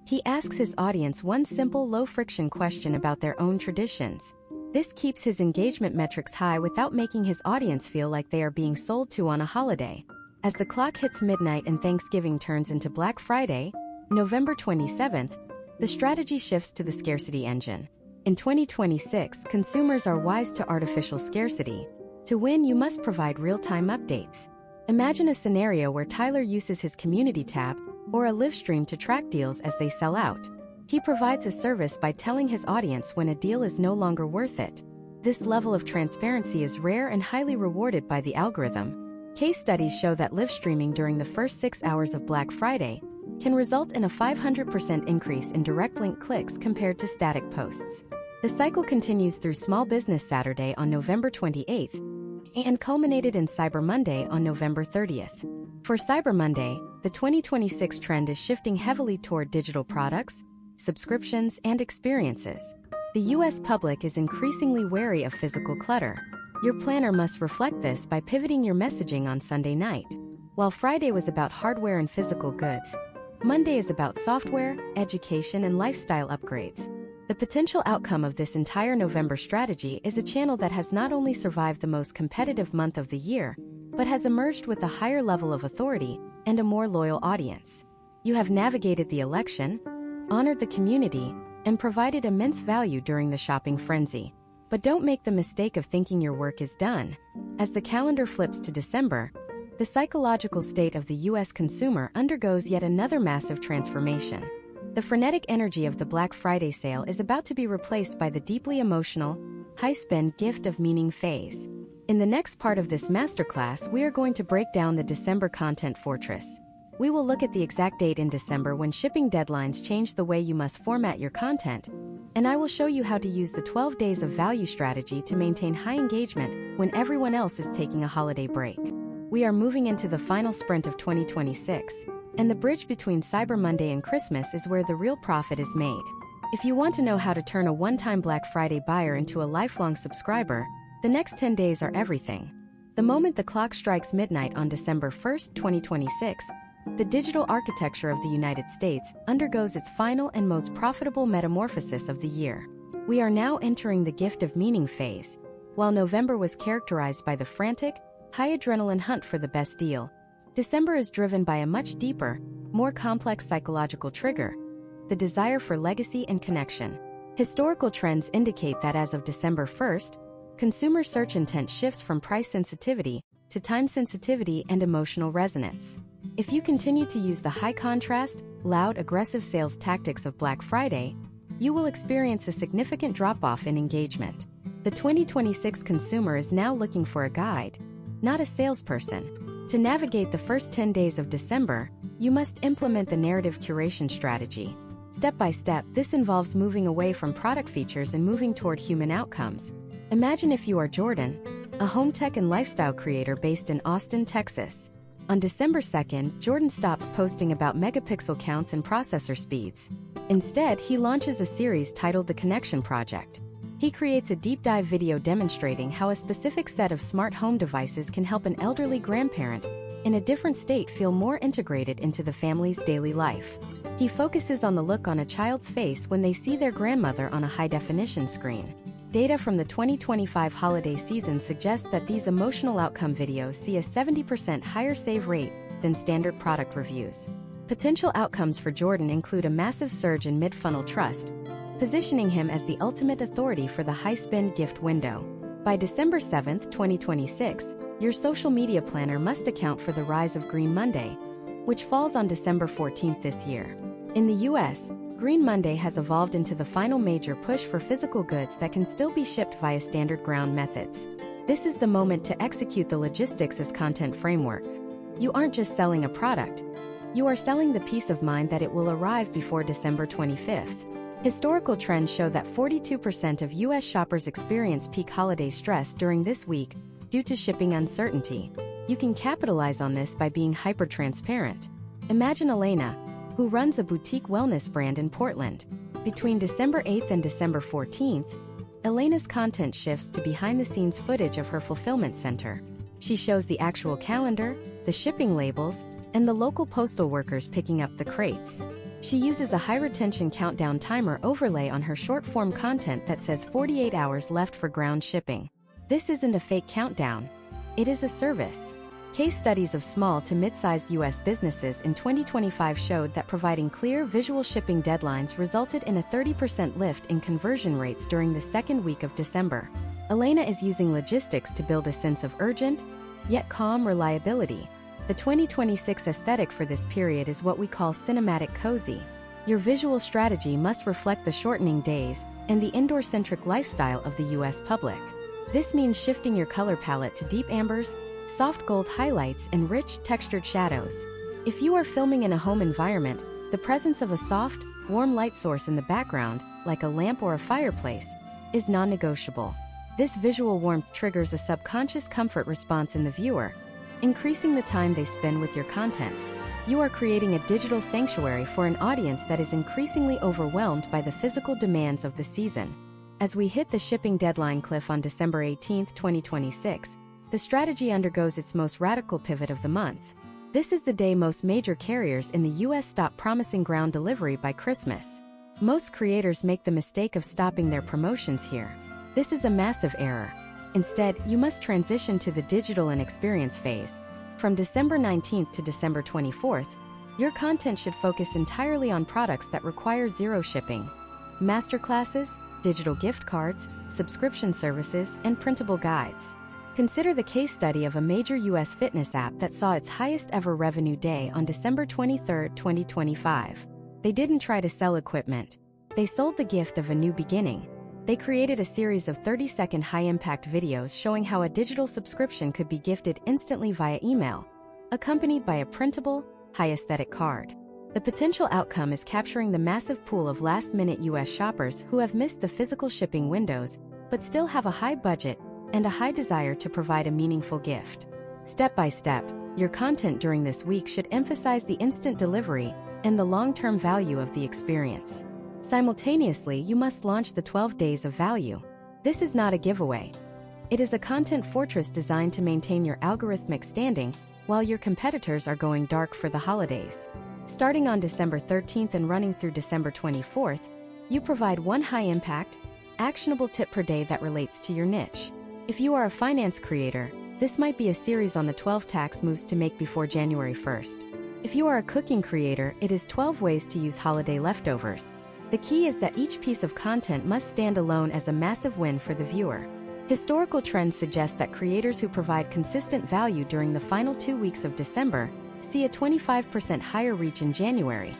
He asks his audience one simple, low-friction question about their own traditions. This keeps his engagement metrics high without making his audience feel like they are being sold to on a holiday. As the clock hits midnight and Thanksgiving turns into Black Friday, November 27th, the strategy shifts to the scarcity engine. In 2026, consumers are wise to artificial scarcity. To win, you must provide real-time updates. Imagine a scenario where Tyler uses his community tab or a live stream to track deals as they sell out. He provides a service by telling his audience when a deal is no longer worth it. This level of transparency is rare and highly rewarded by the algorithm. Case studies show that live streaming during the first 6 hours of Black Friday can result in a 500% increase in direct link clicks compared to static posts. The cycle continues through Small Business Saturday on November 28th and culminated in Cyber Monday on November 30th. For Cyber Monday, the 2026 trend is shifting heavily toward digital products, subscriptions, and experiences. The US public is increasingly wary of physical clutter. Your planner must reflect this by pivoting your messaging on Sunday night. While Friday was about hardware and physical goods, Monday is about software, education, and lifestyle upgrades. The potential outcome of this entire November strategy is a channel that has not only survived the most competitive month of the year, but has emerged with a higher level of authority and a more loyal audience. You have navigated the election, honored the community, and provided immense value during the shopping frenzy. But don't make the mistake of thinking your work is done. As the calendar flips to December, the psychological state of the US consumer undergoes yet another massive transformation. The frenetic energy of the Black Friday sale is about to be replaced by the deeply emotional, high-spend gift of meaning phase. In the next part of this masterclass, we are going to break down the December content fortress. We will look at the exact date in December when shipping deadlines change the way you must format your content, and I will show you how to use the 12 days of value strategy to maintain high engagement when everyone else is taking a holiday break. We are moving into the final sprint of 2026, and the bridge between Cyber Monday and Christmas is where the real profit is made. If you want to know how to turn a one-time Black Friday buyer into a lifelong subscriber, the next 10 days are everything. The moment the clock strikes midnight on December 1st, 2026, the digital architecture of the United States undergoes its final and most profitable metamorphosis of the year. We are now entering the gift of meaning phase, While November was characterized by the frantic, high-adrenaline hunt for the best deal, December is driven by a much deeper, more complex psychological trigger: the desire for legacy and connection. Historical trends indicate that as of December 1st, consumer search intent shifts from price sensitivity to time sensitivity and emotional resonance. If you continue to use the high-contrast, loud, aggressive sales tactics of Black Friday, you will experience a significant drop-off in engagement. The 2026 consumer is now looking for a guide, not a salesperson. To navigate the first 10 days of December, you must implement the narrative curation strategy. Step by step, this involves moving away from product features and moving toward human outcomes. Imagine if you are Jordan, a home tech and lifestyle creator based in Austin, Texas. On December 2nd, Jordan stops posting about megapixel counts and processor speeds. Instead, he launches a series titled The Connection Project. He creates a deep dive video demonstrating how a specific set of smart home devices can help an elderly grandparent in a different state feel more integrated into the family's daily life. He focuses on the look on a child's face when they see their grandmother on a high-definition screen. Data from the 2025 holiday season suggests that these emotional outcome videos see a 70% higher save rate than standard product reviews. Potential outcomes for Jordan include a massive surge in mid-funnel trust, positioning him as the ultimate authority for the high-spend gift window. By December 7, 2026, your social media planner must account for the rise of Green Monday, which falls on December 14th this year. In the US, Green Monday has evolved into the final major push for physical goods that can still be shipped via standard ground methods. This is the moment to execute the logistics as content framework. You aren't just selling a product. You are selling the peace of mind that it will arrive before December 25th. Historical trends show that 42% of US shoppers experience peak holiday stress during this week due to shipping uncertainty. You can capitalize on this by being hyper-transparent. Imagine Elena, who runs a boutique wellness brand in Portland. Between December 8th and December 14th, Elena's content shifts to behind-the-scenes footage of her fulfillment center. She shows the actual calendar, the shipping labels, and the local postal workers picking up the crates. She uses a high-retention countdown timer overlay on her short-form content that says 48 hours left for ground shipping. This isn't a fake countdown. It is a service. Case studies of small to mid-sized U.S. businesses in 2025 showed that providing clear visual shipping deadlines resulted in a 30% lift in conversion rates during the second week of December. Elena is using logistics to build a sense of urgent, yet calm reliability. The 2026 aesthetic for this period is what we call cinematic cozy. Your visual strategy must reflect the shortening days and the indoor-centric lifestyle of the U.S. public. This means shifting your color palette to deep ambers, soft gold highlights, and rich, textured shadows. If you are filming in a home environment, the presence of a soft, warm light source in the background, like a lamp or a fireplace, is non-negotiable. This visual warmth triggers a subconscious comfort response in the viewer, increasing the time they spend with your content. You are creating a digital sanctuary for an audience that is increasingly overwhelmed by the physical demands of the season. As we hit the shipping deadline cliff on December 18, 2026, the strategy undergoes its most radical pivot of the month. This is the day most major carriers in the U.S. stop promising ground delivery by Christmas. Most creators make the mistake of stopping their promotions here. This is a massive error. Instead, you must transition to the digital and experience phase. From December 19th to December 24th, your content should focus entirely on products that require zero shipping. Masterclasses, digital gift cards, subscription services, and printable guides. Consider the case study of a major U.S. fitness app that saw its highest ever revenue day on December 23, 2025. They didn't try to sell equipment. They sold the gift of a new beginning. They created a series of 30-second high-impact videos showing how a digital subscription could be gifted instantly via email, accompanied by a printable, high-aesthetic card. The potential outcome is capturing the massive pool of last-minute U.S. shoppers who have missed the physical shipping windows, but still have a high budget and a high desire to provide a meaningful gift. Step by step, your content during this week should emphasize the instant delivery and the long-term value of the experience. Simultaneously, you must launch the 12 days of value. This is not a giveaway. It is a content fortress designed to maintain your algorithmic standing while your competitors are going dark for the holidays. Starting on December 13th and running through December 24th, you provide one high-impact, actionable tip per day that relates to your niche. If you are a finance creator, this might be a series on the 12 tax moves to make before January 1st. If you are a cooking creator, it is 12 ways to use holiday leftovers. The key is that each piece of content must stand alone as a massive win for the viewer. Historical trends suggest that creators who provide consistent value during the final 2 weeks of December see a 25% higher reach in January,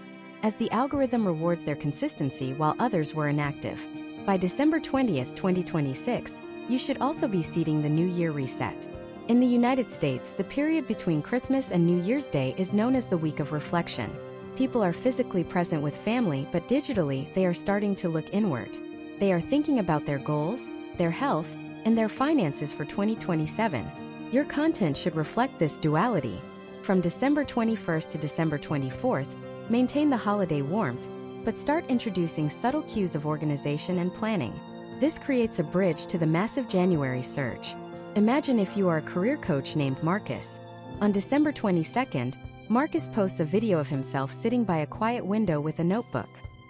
as the algorithm rewards their consistency while others were inactive. By December 20th, 2026, you should also be seeding the New Year reset. In the United States, the period between Christmas and New Year's Day is known as the Week of Reflection. People are physically present with family, but digitally, they are starting to look inward. They are thinking about their goals, their health, and their finances for 2027. Your content should reflect this duality. From December 21st to December 24th, maintain the holiday warmth, but start introducing subtle cues of organization and planning. This creates a bridge to the massive January surge. Imagine if you are a career coach named Marcus. On December 22nd, Marcus posts a video of himself sitting by a quiet window with a notebook.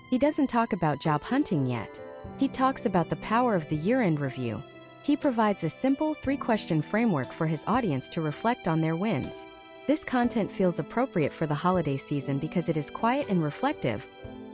He doesn't talk about job hunting yet. He talks about the power of the year-end review. He provides a simple 3-question framework for his audience to reflect on their wins. This content feels appropriate for the holiday season because it is quiet and reflective,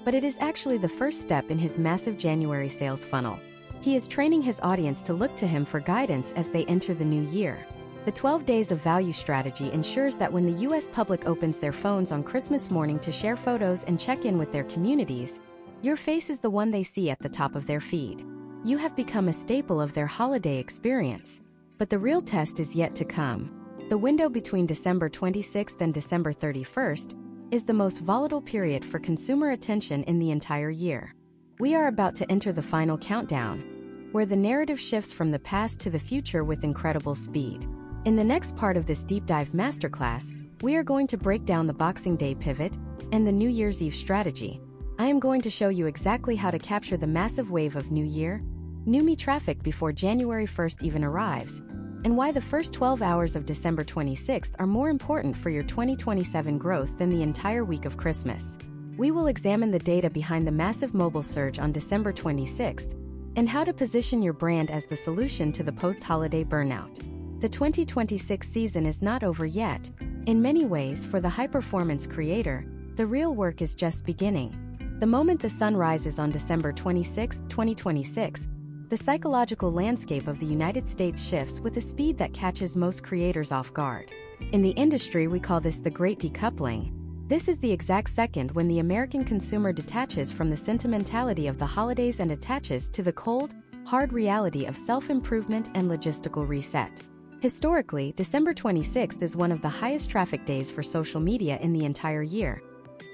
but it is actually the first step in his massive January sales funnel. He is training his audience to look to him for guidance as they enter the new year. The 12 Days of Value strategy ensures that when the U.S. public opens their phones on Christmas morning to share photos and check in with their communities, your face is the one they see at the top of their feed. You have become a staple of their holiday experience. But the real test is yet to come. The window between December 26th and December 31st is the most volatile period for consumer attention in the entire year. We are about to enter the final countdown, where the narrative shifts from the past to the future with incredible speed. In the next part of this deep dive masterclass, we are going to break down the Boxing Day pivot and the New Year's Eve strategy. I am going to show you exactly how to capture the massive wave of New Year, New Me traffic before January 1st even arrives, and why the first 12 hours of December 26th are more important for your 2027 growth than the entire week of Christmas. We will examine the data behind the massive mobile surge on December 26th, and how to position your brand as the solution to the post-holiday burnout. The 2026 season is not over yet. In many ways, for the high-performance creator, the real work is just beginning. The moment the sun rises on December 26, 2026, the psychological landscape of the United States shifts with a speed that catches most creators off guard. In the industry, we call this the Great Decoupling. This is the exact second when the American consumer detaches from the sentimentality of the holidays and attaches to the cold, hard reality of self-improvement and logistical reset. Historically, December 26th is one of the highest traffic days for social media in the entire year.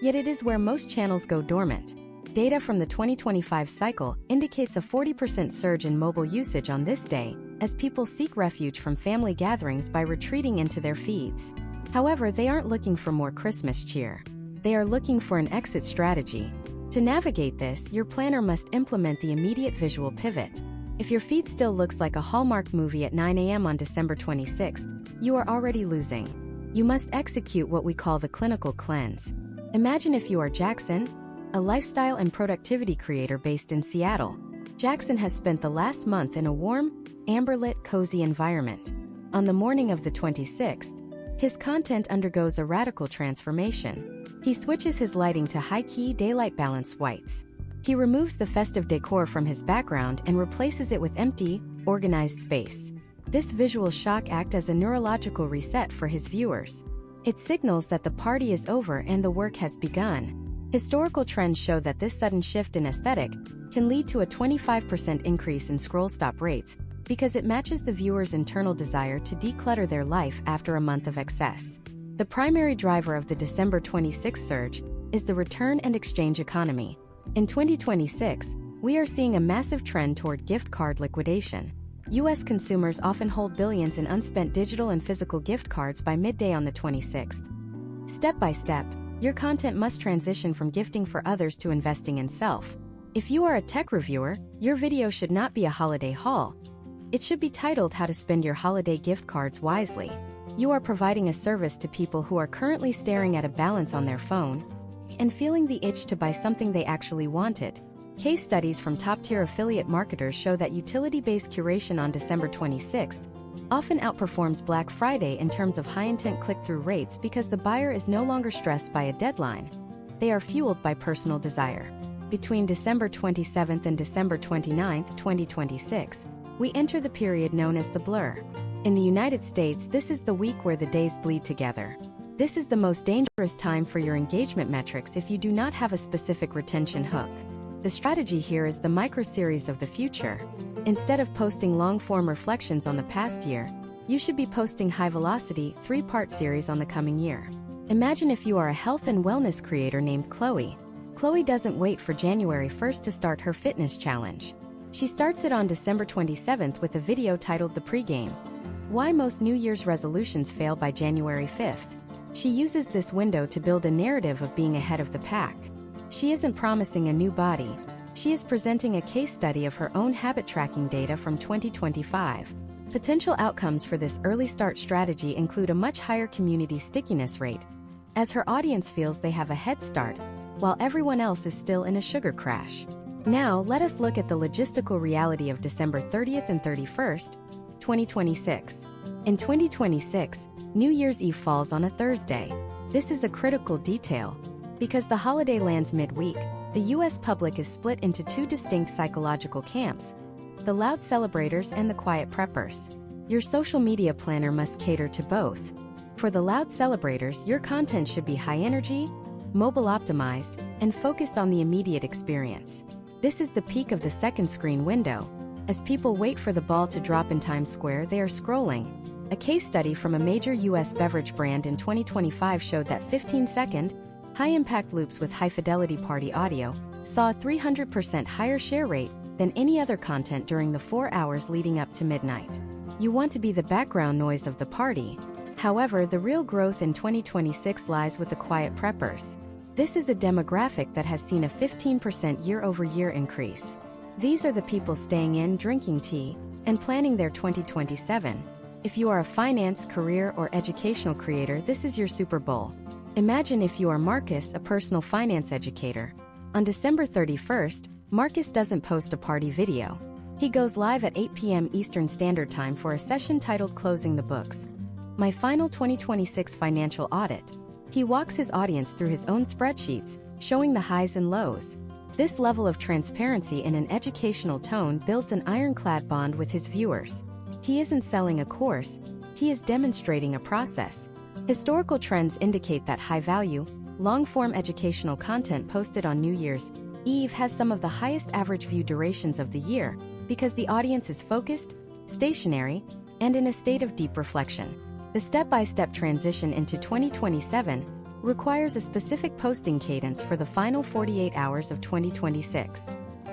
Yet it is where most channels go dormant. Data from the 2025 cycle indicates a 40% surge in mobile usage on this day, as people seek refuge from family gatherings by retreating into their feeds. However, they aren't looking for more Christmas cheer. They are looking for an exit strategy. To navigate this, your planner must implement the immediate visual pivot. If your feed still looks like a Hallmark movie at 9 a.m. on December 26th, you are already losing. You must execute what we call the clinical cleanse. Imagine if you are Jackson, a lifestyle and productivity creator based in Seattle. Jackson has spent the last month in a warm, amber-lit, cozy environment. On the morning of the 26th, his content undergoes a radical transformation. He switches his lighting to high-key daylight balance whites. He removes the festive decor from his background and replaces it with empty, organized space. This visual shock acts as a neurological reset for his viewers. It signals that the party is over and the work has begun. Historical trends show that this sudden shift in aesthetic can lead to a 25% increase in scroll stop rates, because it matches the viewer's internal desire to declutter their life after a month of excess. The primary driver of the December 26 surge is the return and exchange economy. In 2026, we are seeing a massive trend toward gift card liquidation. U.S. consumers often hold billions in unspent digital and physical gift cards by midday on the 26th. Step by step, your content must transition from gifting for others to investing in self. If you are a tech reviewer, your video should not be a holiday haul. It should be titled How to Spend Your Holiday Gift Cards Wisely. You are providing a service to people who are currently staring at a balance on their phone and feeling the itch to buy something they actually wanted. Case studies from top-tier affiliate marketers show that utility-based curation on December 26th often outperforms Black Friday in terms of high-intent click-through rates because the buyer is no longer stressed by a deadline. They are fueled by personal desire. Between December 27th and December 29th, 2026, we enter the period known as the blur. In the United States, this is the week where the days bleed together. This is the most dangerous time for your engagement metrics if you do not have a specific retention hook. The strategy here is the micro-series of the future. Instead of posting long-form reflections on the past year, you should be posting high-velocity, 3-part series on the coming year. Imagine if you are a health and wellness creator named Chloe. Chloe doesn't wait for January 1st to start her fitness challenge. She starts it on December 27th with a video titled The Pregame. Why most New Year's resolutions fail by January 5th. She uses this window to build a narrative of being ahead of the pack. She isn't promising a new body. She is presenting a case study of her own habit tracking data from 2025. Potential outcomes for this early start strategy include a much higher community stickiness rate, as her audience feels they have a head start, while everyone else is still in a sugar crash. Now, let us look at the logistical reality of December 30th and 31st, 2026. In 2026, New Year's Eve falls on a Thursday. This is a critical detail. Because the holiday lands midweek, the US public is split into two distinct psychological camps: the loud celebrators and the quiet preppers. Your social media planner must cater to both. For the loud celebrators, your content should be high energy, mobile optimized, and focused on the immediate experience. This is the peak of the second screen window. As people wait for the ball to drop in Times Square, they are scrolling. A case study from a major US beverage brand in 2025 showed that 15-second, high-impact loops with high-fidelity party audio saw a 300% higher share rate than any other content during the 4 hours leading up to midnight. You want to be the background noise of the party. However, the real growth in 2026 lies with the quiet preppers. This is a demographic that has seen a 15% year-over-year increase. These are the people staying in, drinking tea, and planning their 2027. If you are a finance, career, or educational creator, this is your Super Bowl. Imagine if you are Marcus, a personal finance educator. On December 31st, Marcus doesn't post a party video. He goes live at 8 p.m. Eastern Standard Time for a session titled Closing the Books: My Final 2026 Financial Audit. He walks his audience through his own spreadsheets, showing the highs and lows. This level of transparency in an educational tone builds an ironclad bond with his viewers. He isn't selling a course, he is demonstrating a process. Historical trends indicate that high-value, long-form educational content posted on New Year's Eve has some of the highest average view durations of the year because the audience is focused, stationary, and in a state of deep reflection. The step-by-step transition into 2027 requires a specific posting cadence for the final 48 hours of 2026.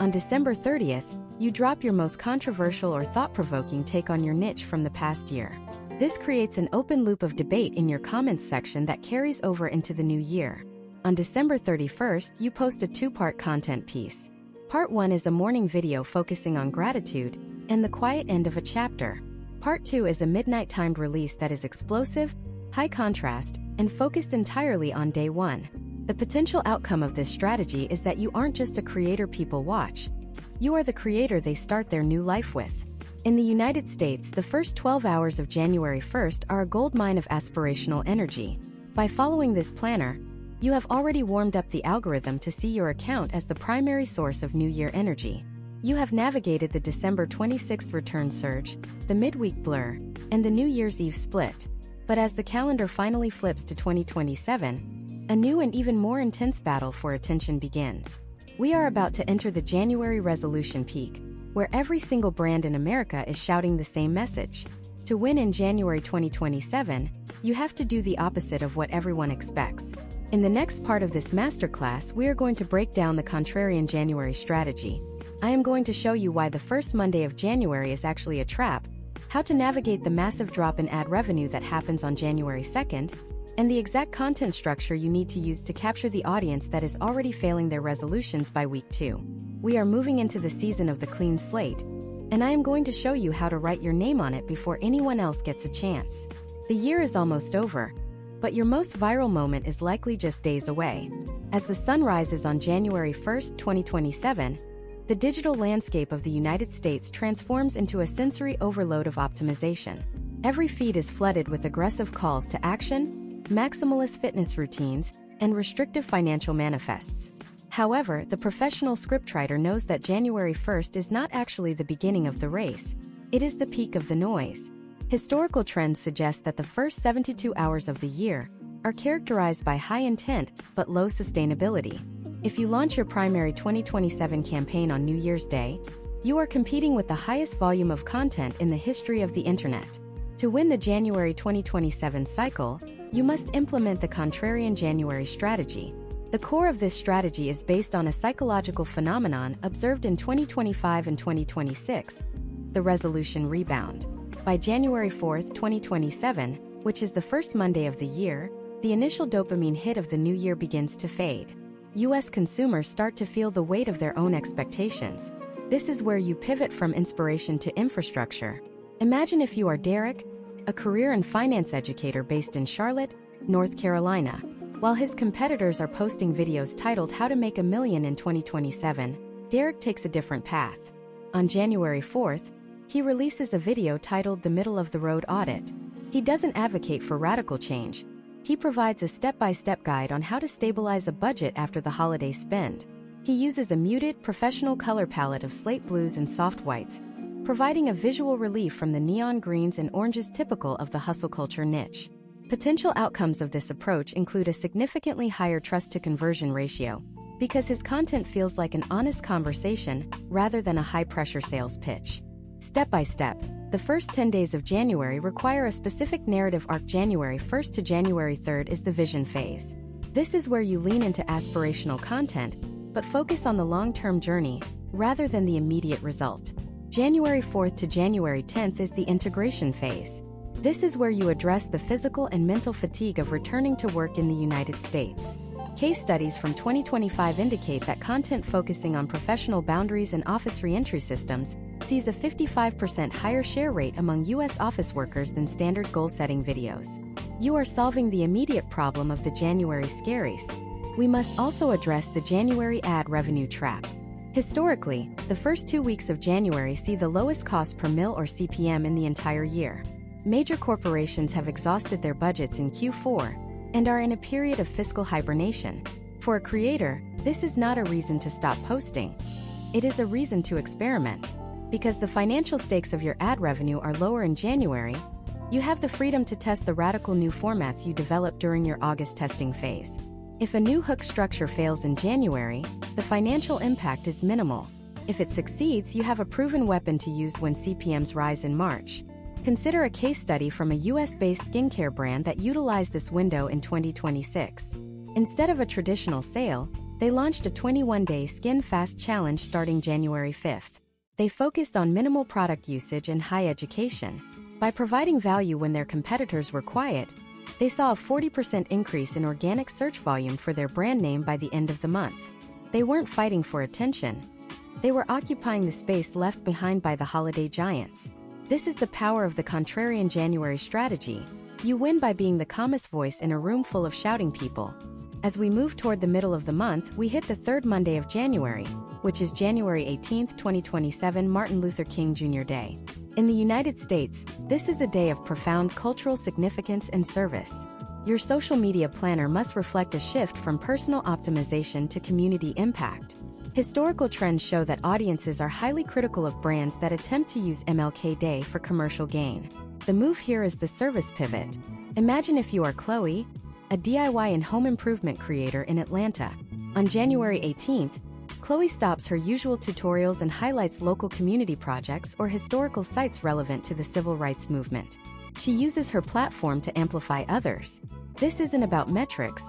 On December 30th, you drop your most controversial or thought-provoking take on your niche from the past year. This creates an open loop of debate in your comments section that carries over into the new year. On December 31st, you post a 2-part content piece. Part 1 is a morning video focusing on gratitude and the quiet end of a chapter. Part 2 is a midnight-timed release that is explosive, high contrast, and focused entirely on day 1. The potential outcome of this strategy is that you aren't just a creator people watch. You are the creator they start their new life with. In the United States, the first 12 hours of January 1st are a goldmine of aspirational energy. By following this planner, you have already warmed up the algorithm to see your account as the primary source of New Year energy. You have navigated the December 26th return surge, the midweek blur, and the New Year's Eve split. But as the calendar finally flips to 2027, a new and even more intense battle for attention begins. We are about to enter the January resolution peak, where every single brand in America is shouting the same message. To win in January 2027, you have to do the opposite of what everyone expects. In the next part of this masterclass, we are going to break down the contrarian January strategy. I am going to show you why the first Monday of January is actually a trap, how to navigate the massive drop in ad revenue that happens on January 2nd, and the exact content structure you need to use to capture the audience that is already failing their resolutions by week 2. We are moving into the season of the clean slate, and I am going to show you how to write your name on it before anyone else gets a chance. The year is almost over, but your most viral moment is likely just days away. As the sun rises on January 1st, 2027, The digital landscape of the United States transforms into a sensory overload of optimization. Every feed is flooded with aggressive calls to action, maximalist fitness routines, and restrictive financial manifests. However, the professional scriptwriter knows that January 1st is not actually the beginning of the race. It is the peak of the noise. Historical trends suggest that the first 72 hours of the year are characterized by high intent but low sustainability. If you launch your primary 2027 campaign on New Year's Day, you are competing with the highest volume of content in the history of the internet. To win the January 2027 cycle, you must implement the contrarian January strategy. The core of this strategy is based on a psychological phenomenon observed in 2025 and 2026, the resolution rebound. By January 4, 2027, which is the first Monday of the year, the initial dopamine hit of the new year begins to fade. U.S. consumers start to feel the weight of their own expectations. This is where you pivot from inspiration to infrastructure. Imagine if you are Derek, a career and finance educator based in Charlotte, North Carolina. While his competitors are posting videos titled How to Make $1 Million in 2027, Derek takes a different path. On January 4th, he releases a video titled The Middle of the Road Audit. He doesn't advocate for radical change. He provides a step-by-step guide on how to stabilize a budget after the holiday spend. He uses a muted, professional color palette of slate blues and soft whites, providing a visual relief from the neon greens and oranges typical of the hustle culture niche. Potential outcomes of this approach include a significantly higher trust-to-conversion ratio, because his content feels like an honest conversation rather than a high-pressure sales pitch. Step by step, the first 10 days of January require a specific narrative arc. January 1st to January 3rd is the vision phase. This is where you lean into aspirational content, but focus on the long-term journey rather than the immediate result. January 4th to January 10th is the integration phase. This is where you address the physical and mental fatigue of returning to work in the United States. Case studies from 2025 indicate that content focusing on professional boundaries and office reentry systems sees a 55% higher share rate among U.S. office workers than standard goal-setting videos. You are solving the immediate problem of the January scaries. We must also address the January ad revenue trap. Historically, the first 2 weeks of January see the lowest cost per mil or CPM in the entire year. Major corporations have exhausted their budgets in Q4 and are in a period of fiscal hibernation. For a creator, this is not a reason to stop posting. It is a reason to experiment. Because the financial stakes of your ad revenue are lower in January, you have the freedom to test the radical new formats you develop during your August testing phase. If a new hook structure fails in January, the financial impact is minimal. If it succeeds, you have a proven weapon to use when CPMs rise in March. Consider a case study from a US-based skincare brand that utilized this window in 2026. Instead of a traditional sale, they launched a 21-day Skin Fast Challenge starting January 5th. They focused on minimal product usage and high education. By providing value when their competitors were quiet, they saw a 40% increase in organic search volume for their brand name by the end of the month. They weren't fighting for attention. They were occupying the space left behind by the holiday giants. This is the power of the contrarian January strategy. You win by being the calmest voice in a room full of shouting people. As we move toward the middle of the month, we hit the third Monday of January, which is January 18, 2027, Martin Luther King Jr. Day. In the United States, this is a day of profound cultural significance and service. Your social media planner must reflect a shift from personal optimization to community impact. Historical trends show that audiences are highly critical of brands that attempt to use MLK Day for commercial gain. The move here is the service pivot. Imagine if you are Chloe, a DIY and home improvement creator in Atlanta. On January 18th, Chloe stops her usual tutorials and highlights local community projects or historical sites relevant to the civil rights movement. She uses her platform to amplify others. This isn't about metrics,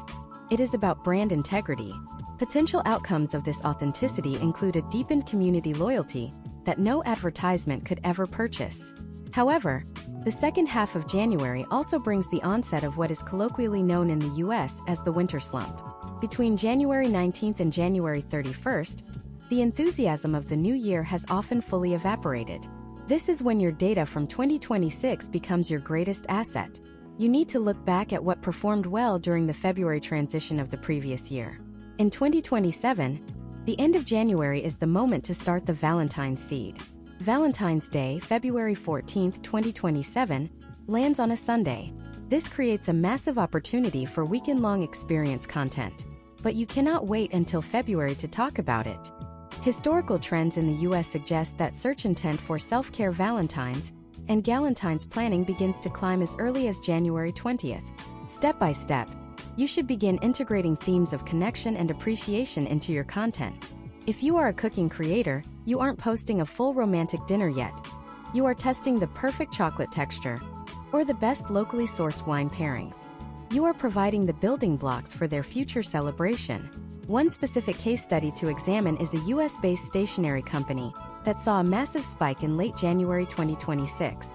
it is about brand integrity. Potential outcomes of this authenticity include a deepened community loyalty that no advertisement could ever purchase. However, the second half of January also brings the onset of what is colloquially known in the US as the winter slump. Between January 19th and January 31st, the enthusiasm of the new year has often fully evaporated. This is when your data from 2026 becomes your greatest asset. You need to look back at what performed well during the February transition of the previous year. In 2027, The end of January is the moment to start the Valentine's seed. Valentine's Day, February 14, 2027, lands on a Sunday. This creates a massive opportunity for weekend-long experience content. But you cannot wait until February to talk about it. Historical trends in the US suggest that search intent for self-care Valentines and Galentine's planning begins to climb as early as January 20th. Step by step, you should begin integrating themes of connection and appreciation into your content. If you are a cooking creator, you aren't posting a full romantic dinner yet. You are testing the perfect chocolate texture or the best locally sourced wine pairings. You are providing the building blocks for their future celebration. One specific case study to examine is a US-based stationery company that saw a massive spike in late January 2026.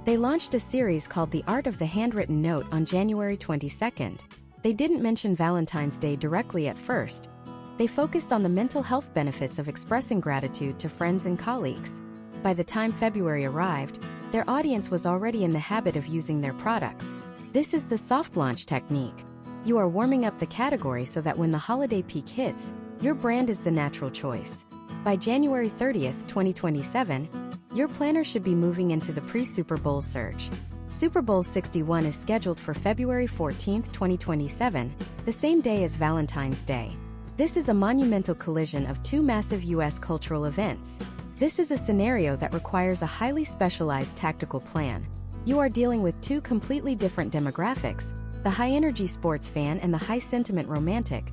They launched a series called The Art of the Handwritten Note on January 22nd. They didn't mention Valentine's Day directly at first. They focused on the mental health benefits of expressing gratitude to friends and colleagues. By the time February arrived, their audience was already in the habit of using their products. This is the soft launch technique. You are warming up the category so that when the holiday peak hits, your brand is the natural choice. By January 30th, 2027, your planner should be moving into the pre-Super Bowl surge. Super Bowl 61 is scheduled for February 14, 2027, the same day as Valentine's Day. This is a monumental collision of two massive US cultural events. This is a scenario that requires a highly specialized tactical plan. You are dealing with two completely different demographics, the high-energy sports fan and the high-sentiment romantic,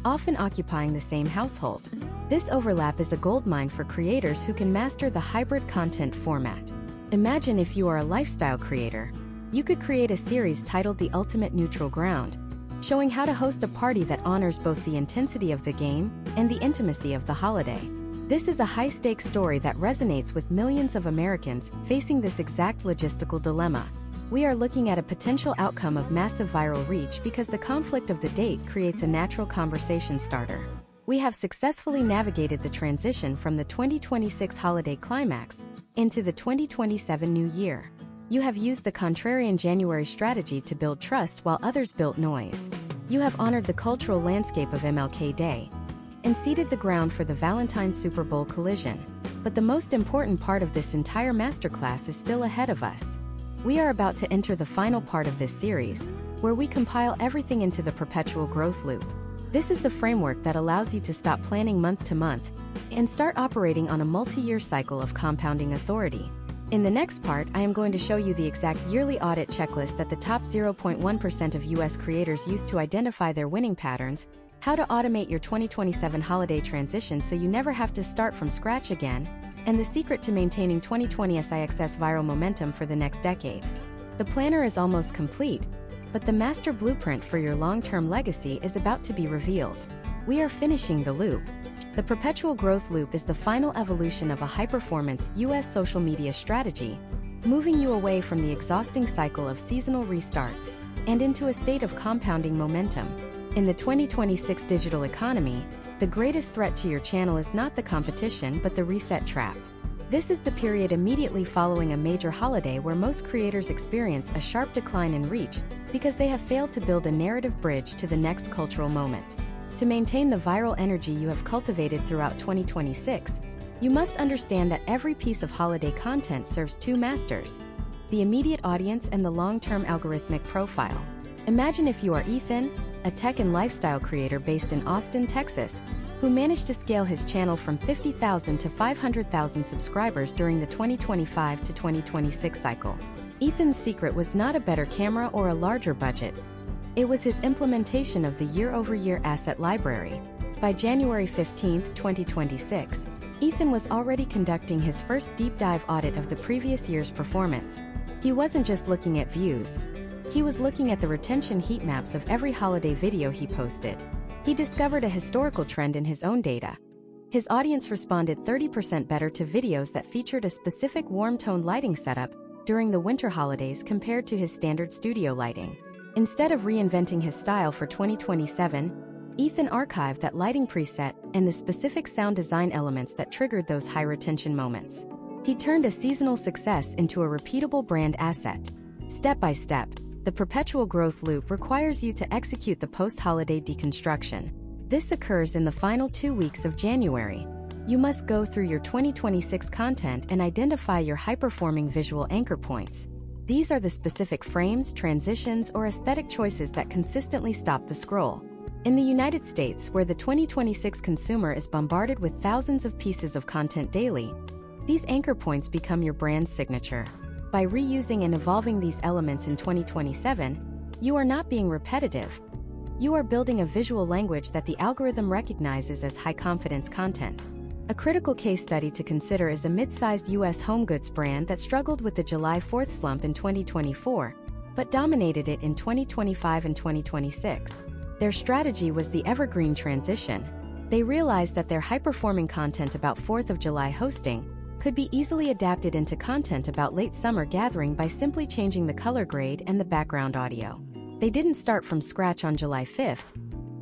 often occupying the same household. This overlap is a goldmine for creators who can master the hybrid content format. Imagine if you are a lifestyle creator. You could create a series titled The Ultimate Neutral Ground, showing how to host a party that honors both the intensity of the game and the intimacy of the holiday. This is a high-stakes story that resonates with millions of Americans facing this exact logistical dilemma. We are looking at a potential outcome of massive viral reach because the conflict of the date creates a natural conversation starter. We have successfully navigated the transition from the 2026 holiday climax into the 2027 new year. You have used the contrarian January strategy to build trust while others built noise. You have honored the cultural landscape of MLK Day and seeded the ground for the Valentine's Super Bowl collision. But the most important part of this entire masterclass is still ahead of us. We are about to enter the final part of this series, where we compile everything into the perpetual growth loop. This is the framework that allows you to stop planning month to month and start operating on a multi-year cycle of compounding authority. In the next part, I am going to show you the exact yearly audit checklist that the top 0.1% of US creators use to identify their winning patterns, how to automate your 2027 holiday transition so you never have to start from scratch again, and the secret to maintaining 2020 SIXS viral momentum for the next decade. The planner is almost complete, but the master blueprint for your long-term legacy is about to be revealed. We are finishing the loop. The perpetual growth loop is the final evolution of a high-performance US social media strategy, moving you away from the exhausting cycle of seasonal restarts and into a state of compounding momentum. In the 2026 digital economy, the greatest threat to your channel is not the competition but the reset trap. This is the period immediately following a major holiday where most creators experience a sharp decline in reach because they have failed to build a narrative bridge to the next cultural moment. To maintain the viral energy you have cultivated throughout 2026, you must understand that every piece of holiday content serves two masters: the immediate audience and the long-term algorithmic profile. Imagine if you are Ethan, a tech and lifestyle creator based in Austin, Texas, who managed to scale his channel from 50,000 to 500,000 subscribers during the 2025 to 2026 cycle. Ethan's secret was not a better camera or a larger budget. It was his implementation of the year-over-year asset library. By January 15, 2026, Ethan was already conducting his first deep dive audit of the previous year's performance. He wasn't just looking at views. He was looking at the retention heat maps of every holiday video he posted. He discovered a historical trend in his own data. His audience responded 30% better to videos that featured a specific warm-toned lighting setup during the winter holidays compared to his standard studio lighting. Instead of reinventing his style for 2027, Ethan archived that lighting preset and the specific sound design elements that triggered those high-retention moments. He turned a seasonal success into a repeatable brand asset. Step by step, the perpetual growth loop requires you to execute the post-holiday deconstruction. This occurs in the final 2 weeks of January. You must go through your 2026 content and identify your high-performing visual anchor points. These are the specific frames, transitions, or aesthetic choices that consistently stop the scroll. In the United States, where the 2026 consumer is bombarded with thousands of pieces of content daily, these anchor points become your brand's signature. By reusing and evolving these elements in 2027, you are not being repetitive. You are building a visual language that the algorithm recognizes as high-confidence content. A critical case study to consider is a mid-sized U.S. home goods brand that struggled with the July 4th slump in 2024, but dominated it in 2025 and 2026. Their strategy was the evergreen transition. They realized that their high-performing content about 4th of July hosting could be easily adapted into content about late summer gathering by simply changing the color grade and the background audio. They didn't start from scratch on July 5th.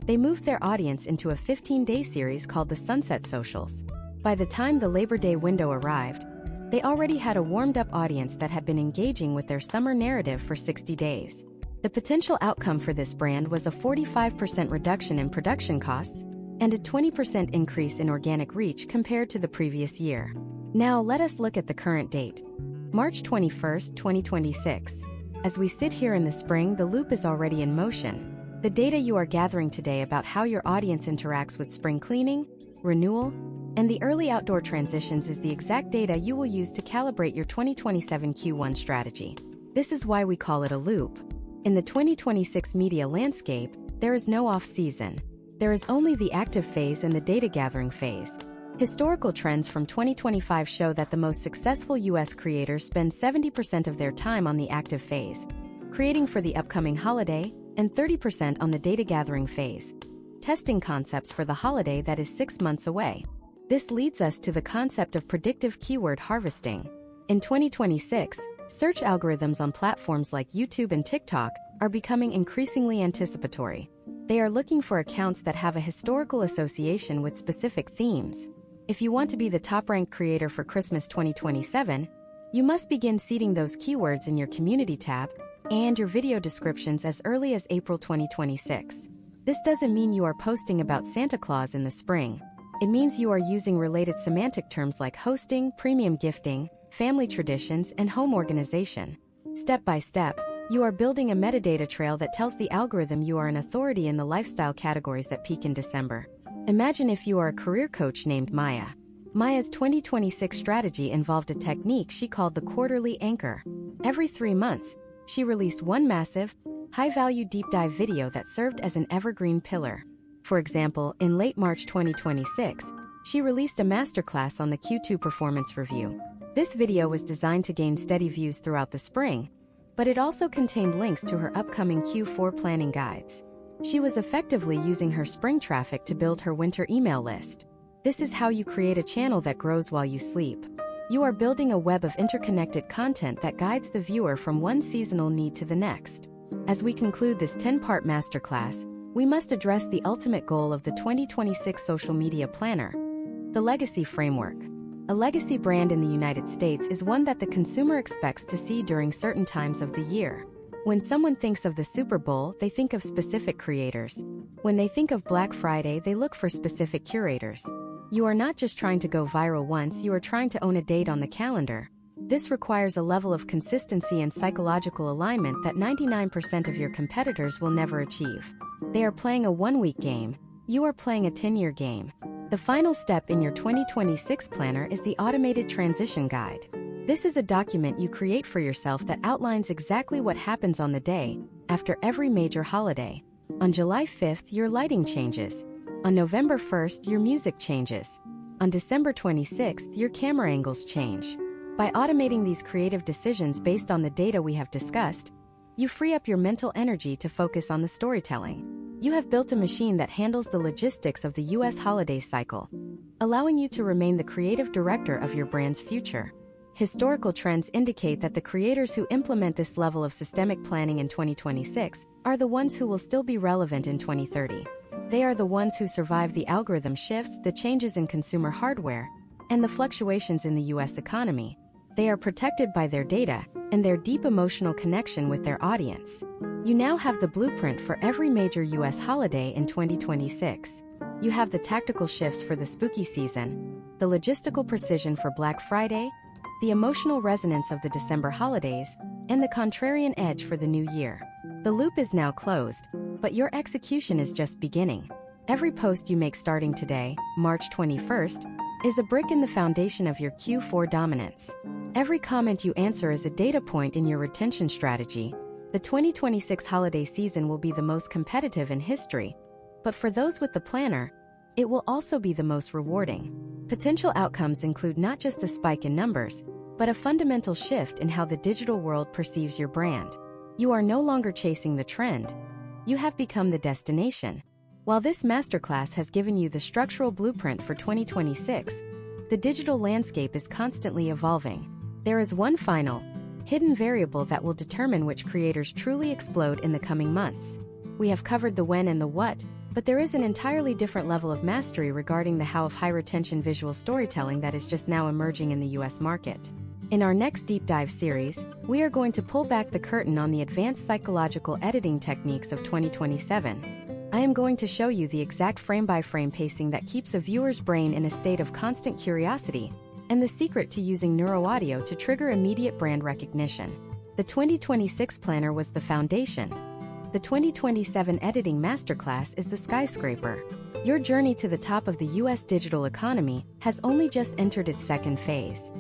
They moved their audience into a 15-day series called the Sunset Socials. By the time the Labor Day window arrived, they already had a warmed-up audience that had been engaging with their summer narrative for 60 days. The potential outcome for this brand was a 45% reduction in production costs and a 20% increase in organic reach compared to the previous year. Now let us look at the current date, March 21st, 2026. As we sit here in the spring, the loop is already in motion. The data you are gathering today about how your audience interacts with spring cleaning, renewal, and the early outdoor transitions is the exact data you will use to calibrate your 2027 Q1 strategy. This is why we call it a loop. In the 2026 media landscape, there is no off-season. There is only the active phase and the data gathering phase. Historical trends from 2025 show that the most successful U.S. creators spend 70% of their time on the active phase, creating for the upcoming holiday, and 30% on the data gathering phase, testing concepts for the holiday that is 6 months away. This leads us to the concept of predictive keyword harvesting. In 2026, search algorithms on platforms like YouTube and TikTok are becoming increasingly anticipatory. They are looking for accounts that have a historical association with specific themes. If you want to be the top-ranked creator for Christmas 2027, you must begin seeding those keywords in your community tab and your video descriptions as early as April 2026. This doesn't mean you are posting about Santa Claus in the spring. It means you are using related semantic terms like hosting, premium gifting, family traditions, and home organization. Step by step, you are building a metadata trail that tells the algorithm you are an authority in the lifestyle categories that peak in December. Imagine if you are a career coach named Maya. Maya's 2026 strategy involved a technique she called the quarterly anchor. Every 3 months, she released one massive, high-value deep dive video that served as an evergreen pillar. For example, in late March 2026, she released a masterclass on the Q2 performance review. This video was designed to gain steady views throughout the spring, but it also contained links to her upcoming Q4 planning guides. She was effectively using her spring traffic to build her winter email list. This is how you create a channel that grows while you sleep. You are building a web of interconnected content that guides the viewer from one seasonal need to the next. As we conclude this 10-part masterclass, we must address the ultimate goal of the 2026 social media planner, the legacy framework. A legacy brand in the United States is one that the consumer expects to see during certain times of the year. When someone thinks of the Super Bowl, they think of specific creators. When they think of Black Friday, they look for specific curators. You are not just trying to go viral once, you are trying to own a date on the calendar. This requires a level of consistency and psychological alignment that 99% of your competitors will never achieve. They are playing a 1-week game. You are playing a 10-year game. The final step in your 2026 planner is the automated transition guide. This is a document you create for yourself that outlines exactly what happens on the day after every major holiday. On July 5th, your lighting changes. On November 1st, your music changes. On December 26th, your camera angles change. By automating these creative decisions based on the data we have discussed, you free up your mental energy to focus on the storytelling. You have built a machine that handles the logistics of the U.S. holiday cycle, allowing you to remain the creative director of your brand's future. Historical trends indicate that the creators who implement this level of systemic planning in 2026 are the ones who will still be relevant in 2030. They are the ones who survive the algorithm shifts, the changes in consumer hardware, and the fluctuations in the U.S. economy. They are protected by their data and their deep emotional connection with their audience. You now have the blueprint for every major U.S. holiday in 2026. You have the tactical shifts for the spooky season, the logistical precision for Black Friday, the emotional resonance of the December holidays, and the contrarian edge for the new year. The loop is now closed, but your execution is just beginning. Every post you make starting today, March 21st, is a brick in the foundation of your Q4 dominance. Every comment you answer is a data point in your retention strategy. The 2026 holiday season will be the most competitive in history, but for those with the planner, it will also be the most rewarding. Potential outcomes include not just a spike in numbers, but a fundamental shift in how the digital world perceives your brand. You are no longer chasing the trend. You have become the destination. While this masterclass has given you the structural blueprint for 2026, the digital landscape is constantly evolving. There is one final, hidden variable that will determine which creators truly explode in the coming months. We have covered the when and the what, but there is an entirely different level of mastery regarding the how of high-retention visual storytelling that is just now emerging in the US market. In our next deep dive series, we are going to pull back the curtain on the advanced psychological editing techniques of 2027. I am going to show you the exact frame-by-frame pacing that keeps a viewer's brain in a state of constant curiosity, and the secret to using neuroaudio to trigger immediate brand recognition. The 2026 planner was the foundation. The 2027 editing masterclass is the skyscraper. Your journey to the top of the US digital economy has only just entered its second phase.